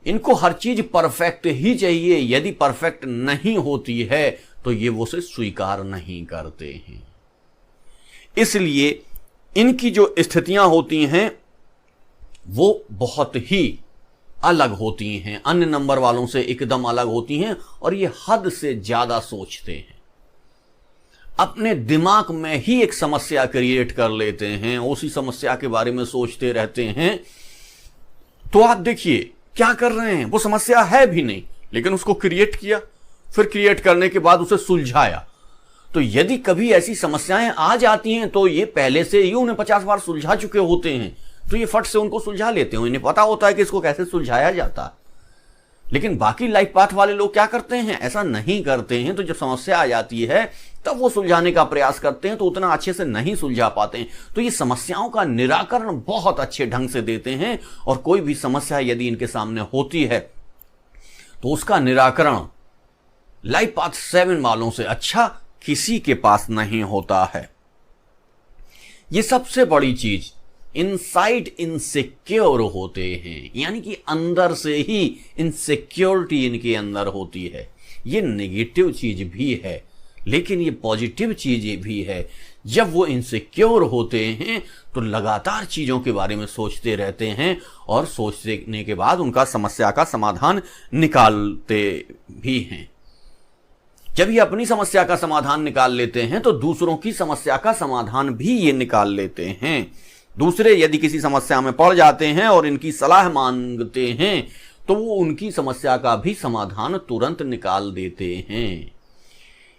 A: इनको हर चीज परफेक्ट ही चाहिए। यदि परफेक्ट नहीं होती है तो ये वो से स्वीकार नहीं करते हैं। इसलिए इनकी जो स्थितियां होती हैं वो बहुत ही अलग होती हैं, अन्य नंबर वालों से एकदम अलग होती हैं। और ये हद से ज्यादा सोचते हैं, अपने दिमाग में ही एक समस्या क्रिएट कर लेते हैं, उसी समस्या के बारे में सोचते रहते हैं। तो आप देखिए क्या कर रहे हैं, वो समस्या है भी नहीं लेकिन उसको क्रिएट किया, फिर क्रिएट करने के बाद उसे सुलझाया। तो यदि कभी ऐसी समस्याएं आ जाती हैं तो ये पहले से ही उन्हें 50 बार सुलझा चुके होते हैं, तो ये फट से उनको सुलझा लेते हैं, इन्हें पता होता है कि इसको कैसे सुलझाया जाता है। लेकिन बाकी लाइफ पाथ वाले लोग क्या करते हैं, ऐसा नहीं करते हैं। तो जब समस्या आ जाती है तब वो सुलझाने का प्रयास करते हैं, तो उतना अच्छे से नहीं सुलझा पाते हैं। तो ये समस्याओं का निराकरण बहुत अच्छे ढंग से देते हैं। और कोई भी समस्या यदि इनके सामने होती है तो उसका निराकरण लाइफ पाथ 7 वालों से अच्छा किसी के पास नहीं होता है। ये सबसे बड़ी चीज, इनसाइड इनसिक्योर होते हैं, यानी कि अंदर से ही इनसिक्योरिटी इनके अंदर होती है। ये नेगेटिव चीज भी है लेकिन ये पॉजिटिव चीज भी है। जब वो इनसिक्योर होते हैं तो लगातार चीजों के बारे में सोचते रहते हैं और सोचने के बाद उनका समस्या का समाधान निकालते भी हैं। जब ये अपनी समस्या का समाधान निकाल लेते हैं तो दूसरों की समस्या का समाधान भी ये निकाल लेते हैं। दूसरे यदि किसी समस्या में पड़ जाते हैं और इनकी सलाह मांगते हैं तो वो उनकी समस्या का भी समाधान तुरंत निकाल देते हैं।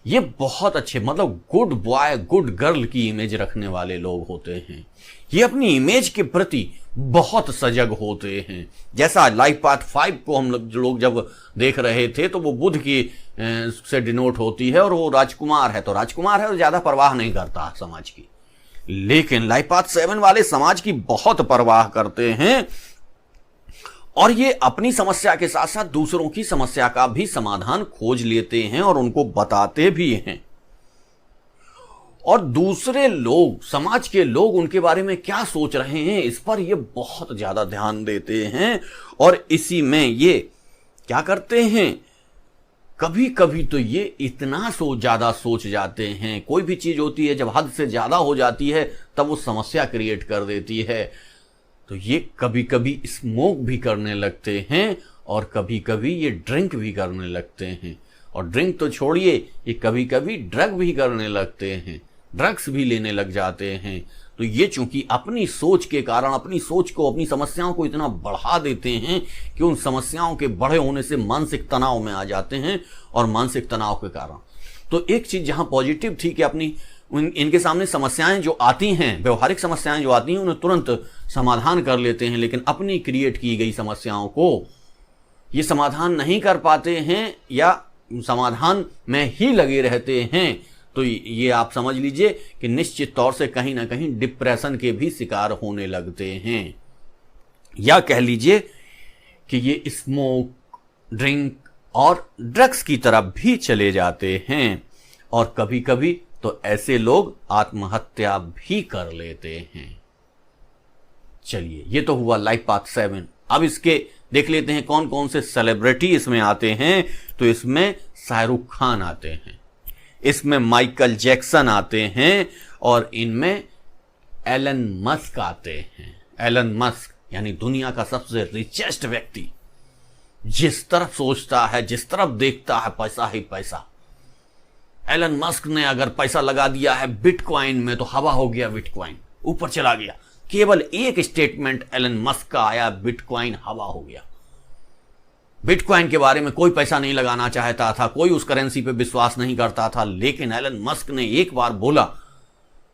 A: ये बहुत अच्छे, मतलब गुड बॉय गुड गर्ल की इमेज रखने वाले लोग होते हैं। ये अपनी इमेज के प्रति बहुत सजग होते हैं। जैसा लाइफ पाथ 5 को हम लोग जब देख रहे थे तो वो बुध की से डिनोट होती है और वो राजकुमार है, तो राजकुमार है तो ज्यादा परवाह नहीं करता समाज की। लेकिन लाइफ पाथ 7 वाले समाज की बहुत परवाह करते हैं और ये अपनी समस्या के साथ साथ दूसरों की समस्या का भी समाधान खोज लेते हैं और उनको बताते भी हैं। और दूसरे लोग, समाज के लोग उनके बारे में क्या सोच रहे हैं, इस पर ये बहुत ज्यादा ध्यान देते हैं। और इसी में ये क्या करते हैं, कभी कभी तो ये इतना ज्यादा सोच जाते हैं। कोई भी चीज होती है जब हद से ज्यादा हो जाती है तब वो समस्या क्रिएट कर देती है। तो ये कभी कभी स्मोक भी करने लगते हैं और कभी कभी ये ड्रिंक भी करने लगते हैं। और ड्रिंक तो छोड़िए, ये कभी कभी ड्रग भी करने लगते हैं, ड्रग्स भी लेने लग जाते हैं। तो ये चूंकि अपनी सोच के कारण, अपनी सोच को, अपनी समस्याओं को इतना बढ़ा देते हैं कि उन समस्याओं के बड़े होने से मानसिक तनाव में आ जाते हैं। और मानसिक तनाव के कारण तो एक चीज जहां पॉजिटिव थी कि अपनी इनके सामने समस्याएं जो आती हैं, व्यवहारिक समस्याएं जो आती हैं, उन्हें तुरंत समाधान कर लेते हैं, लेकिन अपनी क्रिएट की गई समस्याओं को ये समाधान नहीं कर पाते हैं या समाधान में ही लगे रहते हैं। तो ये आप समझ लीजिए कि निश्चित तौर से कहीं ना कहीं डिप्रेशन के भी शिकार होने लगते हैं, या कह लीजिए कि ये स्मोक, ड्रिंक और ड्रग्स की तरफ भी चले जाते हैं। और कभी कभी तो ऐसे लोग आत्महत्या भी कर लेते हैं। चलिए, ये तो हुआ लाइफ पाथ 7। अब इसके देख लेते हैं कौन कौन से सेलिब्रिटी इसमें आते हैं। तो इसमें शाहरुख खान आते हैं, इसमें माइकल जैक्सन आते हैं और इनमें एलन मस्क आते हैं। एलन मस्क यानी दुनिया का सबसे रिचेस्ट व्यक्ति, जिस तरफ सोचता है, जिस तरफ देखता है, पैसा ही पैसा। एलन मस्क ने अगर पैसा लगा दिया है बिटकॉइन में तो हवा हो गया, बिटकॉइन ऊपर चला गया। केवल एक स्टेटमेंट एलन मस्क का आया, बिटकॉइन हवा हो गया। बिटकॉइन के बारे में कोई पैसा नहीं लगाना चाहता था, कोई उस करेंसी पे विश्वास नहीं करता था, लेकिन एलन मस्क ने एक बार बोला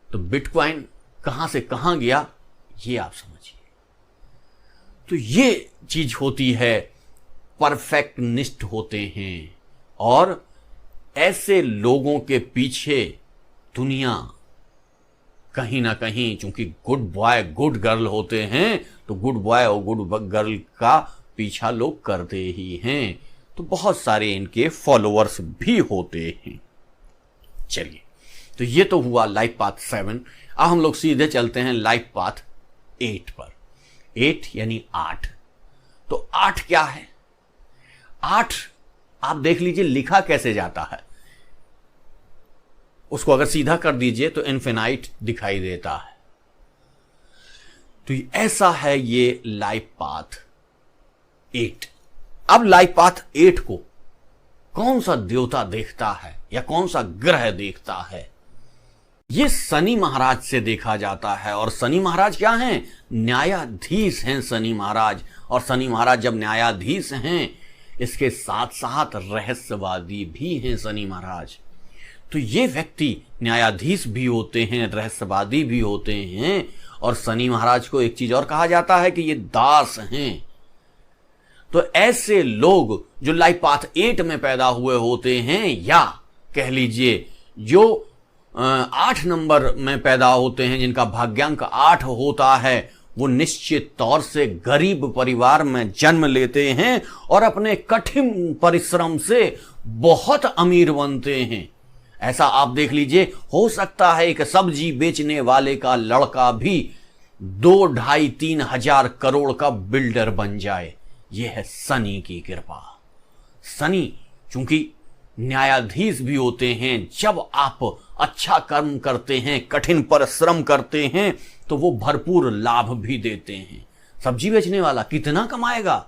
A: तो बिटकॉइन कहां से कहां गया, ये आप समझिए। तो ये चीज होती है, परफेक्टनिस्ट होते हैं और ऐसे लोगों के पीछे दुनिया कहीं ना कहीं, चूंकि गुड बॉय गुड गर्ल होते हैं, तो गुड बॉय और गुड गर्ल का पीछा लोग करते ही हैं। तो बहुत सारे इनके फॉलोअर्स भी होते हैं। चलिए, तो ये तो हुआ लाइफ पाथ 7। अब हम लोग सीधे चलते हैं लाइफ पाथ 8 पर। 8 यानी 8। तो 8 क्या है? 8 आप देख लीजिए लिखा कैसे जाता है। उसको अगर सीधा कर दीजिए तो इन्फिनाइट दिखाई देता है। तो ऐसा है ये लाइफ पाथ 8। अब लाइफ पाथ 8 को कौन सा देवता देखता है या कौन सा ग्रह देखता है? ये शनि महाराज से देखा जाता है। और शनि महाराज क्या हैं? न्यायाधीश हैं शनि महाराज। और शनि महाराज जब न्यायाधीश हैं, इसके साथ साथ रहस्यवादी भी हैं शनि महाराज। तो ये व्यक्ति न्यायाधीश भी होते हैं, रहस्यवादी भी होते हैं। और शनि महाराज को एक चीज और कहा जाता है कि ये दास हैं। तो ऐसे लोग जो लाइफ पाथ 8 में पैदा हुए होते हैं, या कह लीजिए जो 8 नंबर में पैदा होते हैं, जिनका भाग्यांक 8 होता है, वो निश्चित तौर से गरीब परिवार में जन्म लेते हैं और अपने कठिन परिश्रम से बहुत अमीर बनते हैं। ऐसा आप देख लीजिए, हो सकता है एक सब्जी बेचने वाले का लड़का भी 2, 2.5, 3 हजार करोड़ का बिल्डर बन जाए। यह है शनि की कृपा। शनि चूंकि न्यायाधीश भी होते हैं, जब आप अच्छा कर्म करते हैं, कठिन परिश्रम करते हैं, तो वो भरपूर लाभ भी देते हैं। सब्जी बेचने वाला कितना कमाएगा?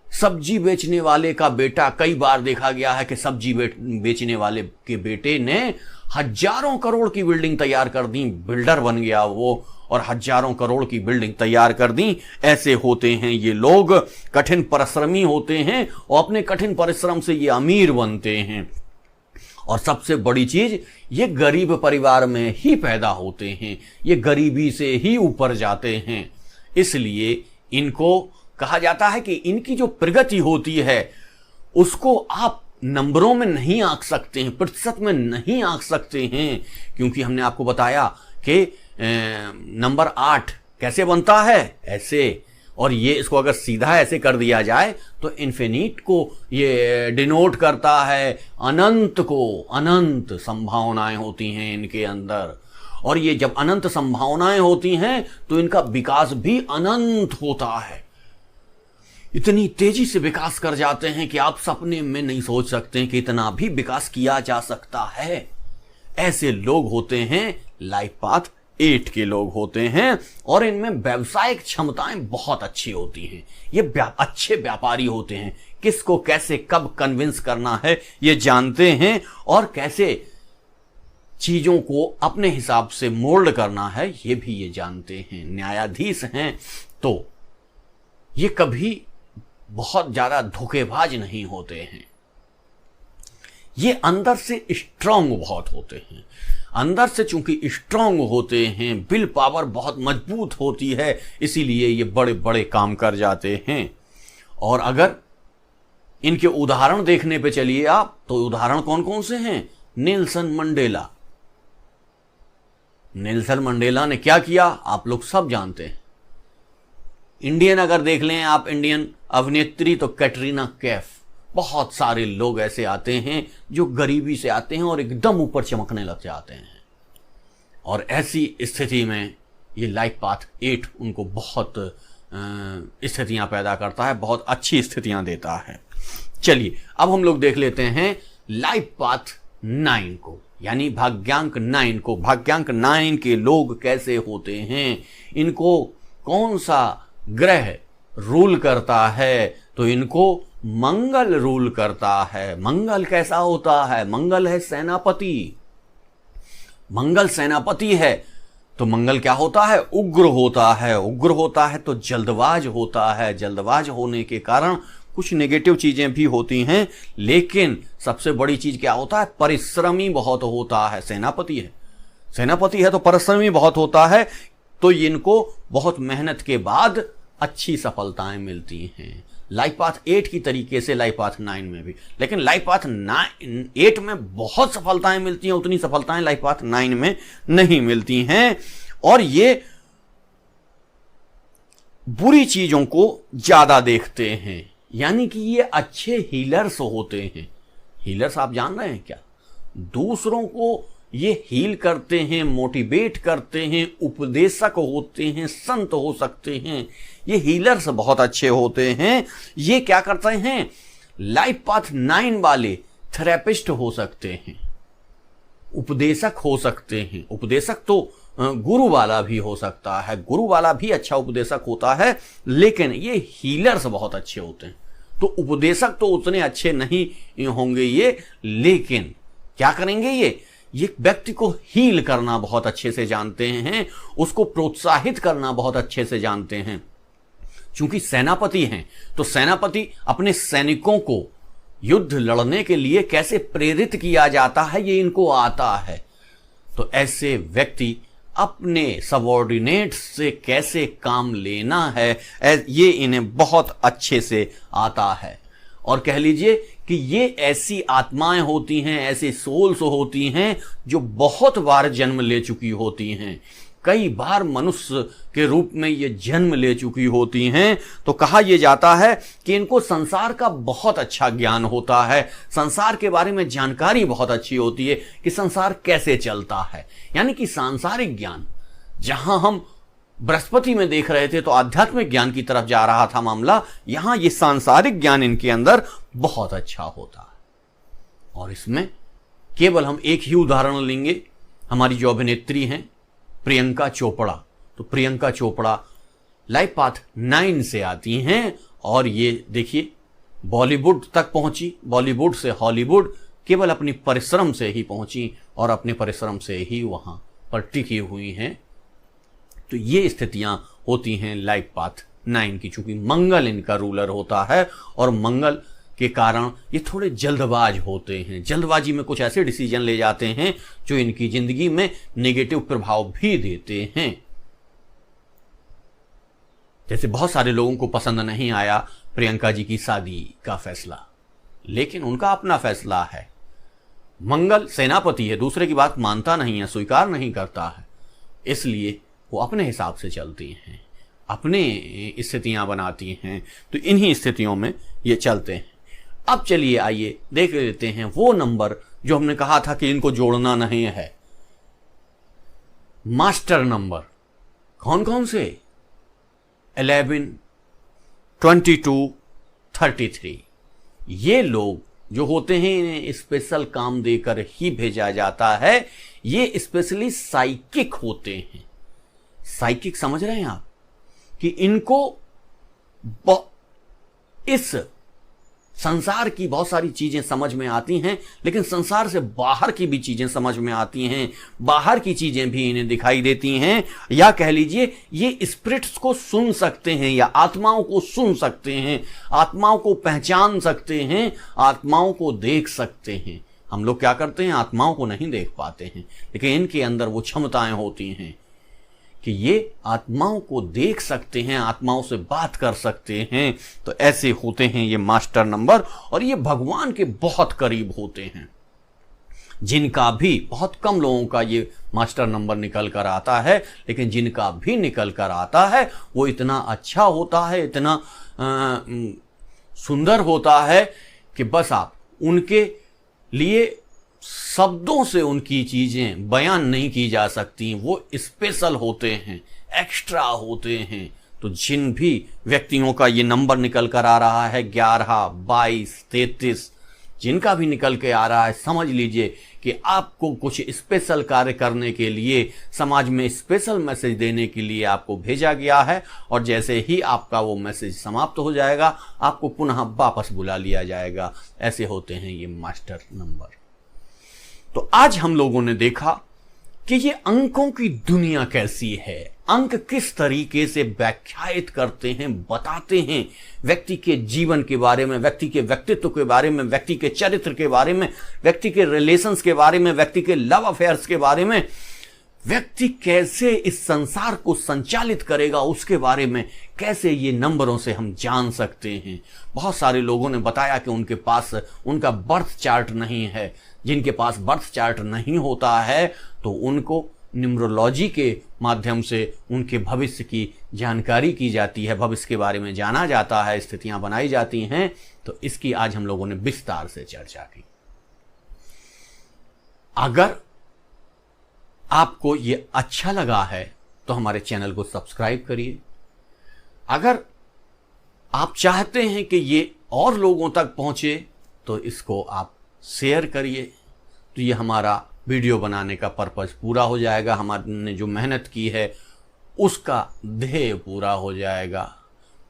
A: सब्जी बेचने वाले का बेटा, कई बार देखा गया है कि सब्जी बेचने वाले के बेटे ने हजारों करोड़ की बिल्डिंग तैयार कर दी, बिल्डर बन गया वो, और हजारों करोड़ की बिल्डिंग तैयार कर दी। ऐसे होते हैं ये लोग, कठिन परिश्रमी होते हैं और अपने कठिन परिश्रम से ये अमीर बनते हैं। और सबसे बड़ी चीज, ये गरीब परिवार में ही पैदा होते हैं, ये गरीबी से ही ऊपर जाते हैं। इसलिए इनको कहा जाता है कि इनकी जो प्रगति होती है उसको आप नंबरों में नहीं आंक सकते हैं, प्रतिशत में नहीं आंक सकते हैं, क्योंकि हमने आपको बताया कि नंबर 8 कैसे बनता है। ऐसे और ये इसको अगर सीधा ऐसे कर दिया जाए तो इन्फिनिट को ये डिनोट करता है, अनंत को। अनंत संभावनाएं होती हैं इनके अंदर, और ये जब अनंत संभावनाएं होती हैं तो इनका विकास भी अनंत होता है। इतनी तेजी से विकास कर जाते हैं कि आप सपने में नहीं सोच सकते कि इतना भी विकास किया जा सकता है। ऐसे लोग होते हैं लाइफ पाथ 8 के लोग होते हैं, और इनमें व्यावसायिक क्षमताएं बहुत अच्छी होती हैं। ये अच्छे व्यापारी होते हैं, किसको कैसे कब कन्विंस करना है ये जानते हैं, और कैसे चीजों को अपने हिसाब से मोल्ड करना है ये भी ये जानते हैं। न्यायाधीश हैं तो ये कभी बहुत ज्यादा धोखेबाज नहीं होते हैं। ये अंदर से स्ट्रांग बहुत होते हैं। अंदर से चूंकि स्ट्रांग होते हैं, विल पावर बहुत मजबूत होती है, इसीलिए ये बड़े बड़े काम कर जाते हैं। और अगर इनके उदाहरण देखने पे चलिए आप, तो उदाहरण कौन कौन से हैं? Nelson Mandela. नेल्सन मंडेला ने क्या किया आप लोग सब जानते हैं। इंडियन अगर देख लें आप, इंडियन अभिनेत्री तो कैटरीना कैफ। बहुत सारे लोग ऐसे आते हैं जो गरीबी से आते हैं और एकदम ऊपर चमकने लग जाते हैं, और ऐसी स्थिति में ये लाइफ पाथ 8 उनको बहुत स्थितियां पैदा करता है, बहुत अच्छी स्थितियां देता है। चलिए अब हम लोग देख लेते हैं लाइफ पाथ 9 को, यानी भाग्यांक 9 को। भाग्यांक 9 के लोग कैसे होते हैं, इनको कौन सा ग्रह रूल करता है? तो इनको मंगल रूल करता है। मंगल कैसा होता है? मंगल है सेनापति। मंगल सेनापति है तो मंगल क्या होता है? उग्र होता है। उग्र होता है तो जल्दबाज होता है। जल्दबाज होने के कारण कुछ नेगेटिव चीजें भी होती हैं, लेकिन सबसे बड़ी चीज क्या होता है? परिश्रमी बहुत होता है। सेनापति है, सेनापति है तो परिश्रमी बहुत होता है, तो इनको बहुत मेहनत के बाद अच्छी सफलताएं मिलती हैं। लाइफ पाथ 8 की तरीके से लाइफ पाथ 9 में भी, लेकिन लाइफ पाथ 8 में बहुत सफलताएं मिलती हैं, उतनी सफलताएं लाइफ पाथ 9 में नहीं मिलती हैं। और ये बुरी चीजों को ज्यादा देखते हैं, यानी कि ये अच्छे हीलर्स होते हैं। हीलर्स आप जान रहे हैं क्या? दूसरों को ये हील करते हैं, मोटिवेट करते हैं, उपदेशक होते हैं, संत हो सकते हैं। ये हीलर्स बहुत अच्छे होते हैं। ये क्या करते हैं? लाइफ पाथ 9 वाले थेरेपिस्ट हो सकते हैं, उपदेशक हो सकते हैं। उपदेशक तो गुरु वाला भी हो सकता है, गुरु वाला भी अच्छा उपदेशक होता है, लेकिन ये हीलर्स बहुत अच्छे होते हैं। तो उपदेशक तो उतने अच्छे नहीं होंगे ये, लेकिन क्या करेंगे? ये व्यक्ति को हील करना बहुत अच्छे से जानते हैं, उसको प्रोत्साहित करना बहुत अच्छे से जानते हैं। चूंकि सेनापति हैं तो सेनापति अपने सैनिकों को युद्ध लड़ने के लिए कैसे प्रेरित किया जाता है ये इनको आता है। तो ऐसे व्यक्ति अपने सबऑर्डिनेट्स से कैसे काम लेना है ये इन्हें बहुत अच्छे से आता है। और कह लीजिए कि ये ऐसी आत्माएं होती हैं, ऐसे सोल्स होती हैं जो बहुत बार जन्म ले चुकी होती हैं। कई बार मनुष्य के रूप में ये जन्म ले चुकी होती हैं। तो कहा यह जाता है कि इनको संसार का बहुत अच्छा ज्ञान होता है, संसार के बारे में जानकारी बहुत अच्छी होती है कि संसार कैसे चलता है। यानी कि सांसारिक ज्ञान, जहां हम बृहस्पति में देख रहे थे तो आध्यात्मिक ज्ञान की तरफ जा रहा था मामला, यहां ये सांसारिक ज्ञान इनके अंदर बहुत अच्छा होता है। और इसमें केवल हम एक ही उदाहरण लेंगे, हमारी जो अभिनेत्री हैं प्रियंका चोपड़ा। तो प्रियंका चोपड़ा लाइफ पाथ 9 से आती हैं और ये देखिए बॉलीवुड तक पहुंची, बॉलीवुड से हॉलीवुड केवल अपनी परिश्रम से ही पहुंची और अपने परिश्रम से ही वहां पर टिकी हुई हैं। तो ये स्थितियां होती हैं लाइफ पाथ 9 की, चूंकि मंगल इनका रूलर होता है और मंगल के कारण ये थोड़े जल्दबाज होते हैं। जल्दबाजी में कुछ ऐसे डिसीजन ले जाते हैं जो इनकी जिंदगी में नेगेटिव प्रभाव भी देते हैं। जैसे बहुत सारे लोगों को पसंद नहीं आया प्रियंका जी की शादी का फैसला, लेकिन उनका अपना फैसला है। मंगल सेनापति है, दूसरे की बात मानता नहीं है, स्वीकार नहीं करता है, इसलिए वो अपने हिसाब से चलती हैं। अपने स्थितियां बनाती हैं। तो इन्हीं स्थितियों में ये चलते हैं। अब चलिए आइए देख लेते हैं वो नंबर जो हमने कहा था कि इनको जोड़ना नहीं है। मास्टर नंबर कौन कौन से? 11, 22, 33। ये लोग जो होते हैं इन्हें स्पेशल काम देकर ही भेजा जाता है। ये स्पेशली साइकिक होते हैं। साइकिक समझ रहे हैं आप कि इनको इस संसार की बहुत सारी चीजें समझ में आती हैं, लेकिन संसार से बाहर की भी चीजें समझ में आती हैं, बाहर की चीजें भी इन्हें दिखाई देती हैं, या कह लीजिए ये स्पिरिट्स को सुन सकते हैं या आत्माओं को सुन सकते हैं, आत्माओं को पहचान सकते हैं, आत्माओं को देख सकते हैं। हम लोग क्या करते हैं, आत्माओं को नहीं देख पाते हैं, लेकिन इनके अंदर वो क्षमताएं होती हैं कि ये आत्माओं को देख सकते हैं, आत्माओं से बात कर सकते हैं। तो ऐसे होते हैं ये मास्टर नंबर, और ये भगवान के बहुत करीब होते हैं। जिनका भी, बहुत कम लोगों का ये मास्टर नंबर निकल कर आता है, लेकिन जिनका भी निकल कर आता है वो इतना अच्छा होता है, इतना सुंदर होता है कि बस आप उनके लिए शब्दों से उनकी चीजें बयान नहीं की जा सकती। वो स्पेशल होते हैं, एक्स्ट्रा होते हैं। तो जिन भी व्यक्तियों का ये नंबर निकल कर आ रहा है 11, 22, 33, जिनका भी निकल के आ रहा है, समझ लीजिए कि आपको कुछ स्पेशल कार्य करने के लिए, समाज में स्पेशल मैसेज देने के लिए आपको भेजा गया है। और जैसे ही आपका वो मैसेज समाप्त हो जाएगा, आपको पुनः वापस बुला लिया जाएगा। ऐसे होते हैं ये मास्टर नंबर। तो आज हम लोगों ने देखा कि ये अंकों की दुनिया कैसी है, अंक किस तरीके से व्याख्यायित करते हैं, बताते हैं व्यक्ति के जीवन के बारे में, व्यक्ति के व्यक्तित्व के बारे में, व्यक्ति के चरित्र के बारे में, व्यक्ति के रिलेशंस के बारे में, व्यक्ति के लव अफेयर्स के बारे में, व्यक्ति कैसे इस संसार को संचालित करेगा उसके बारे में कैसे ये नंबरों से हम जान सकते हैं। बहुत सारे लोगों ने बताया कि उनके पास उनका बर्थ चार्ट नहीं है। जिनके पास बर्थ चार्ट नहीं होता है तो उनको न्यूमरोलॉजी के माध्यम से उनके भविष्य की जानकारी की जाती है, भविष्य के बारे में जाना जाता है, स्थितियां बनाई जाती हैं। तो इसकी आज हम लोगों ने विस्तार से चर्चा की। अगर आपको ये अच्छा लगा है तो हमारे चैनल को सब्सक्राइब करिए। अगर आप चाहते हैं कि ये और लोगों तक पहुंचे तो इसको आप शेयर करिए। तो ये हमारा वीडियो बनाने का पर्पस पूरा हो जाएगा, हमारे जो मेहनत की है उसका ध्येय पूरा हो जाएगा।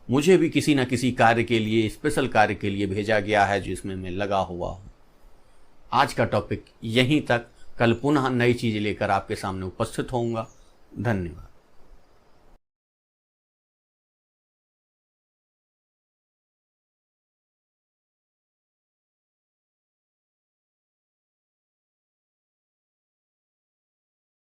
A: मुझे भी किसी न किसी कार्य के लिए, स्पेशल कार्य के लिए भेजा गया है जिसमें मैं लगा हुआ हूँ। आज का टॉपिक यहीं तक। कल पुनः नई चीज़ लेकर आपके सामने उपस्थित होऊंगा। धन्यवाद।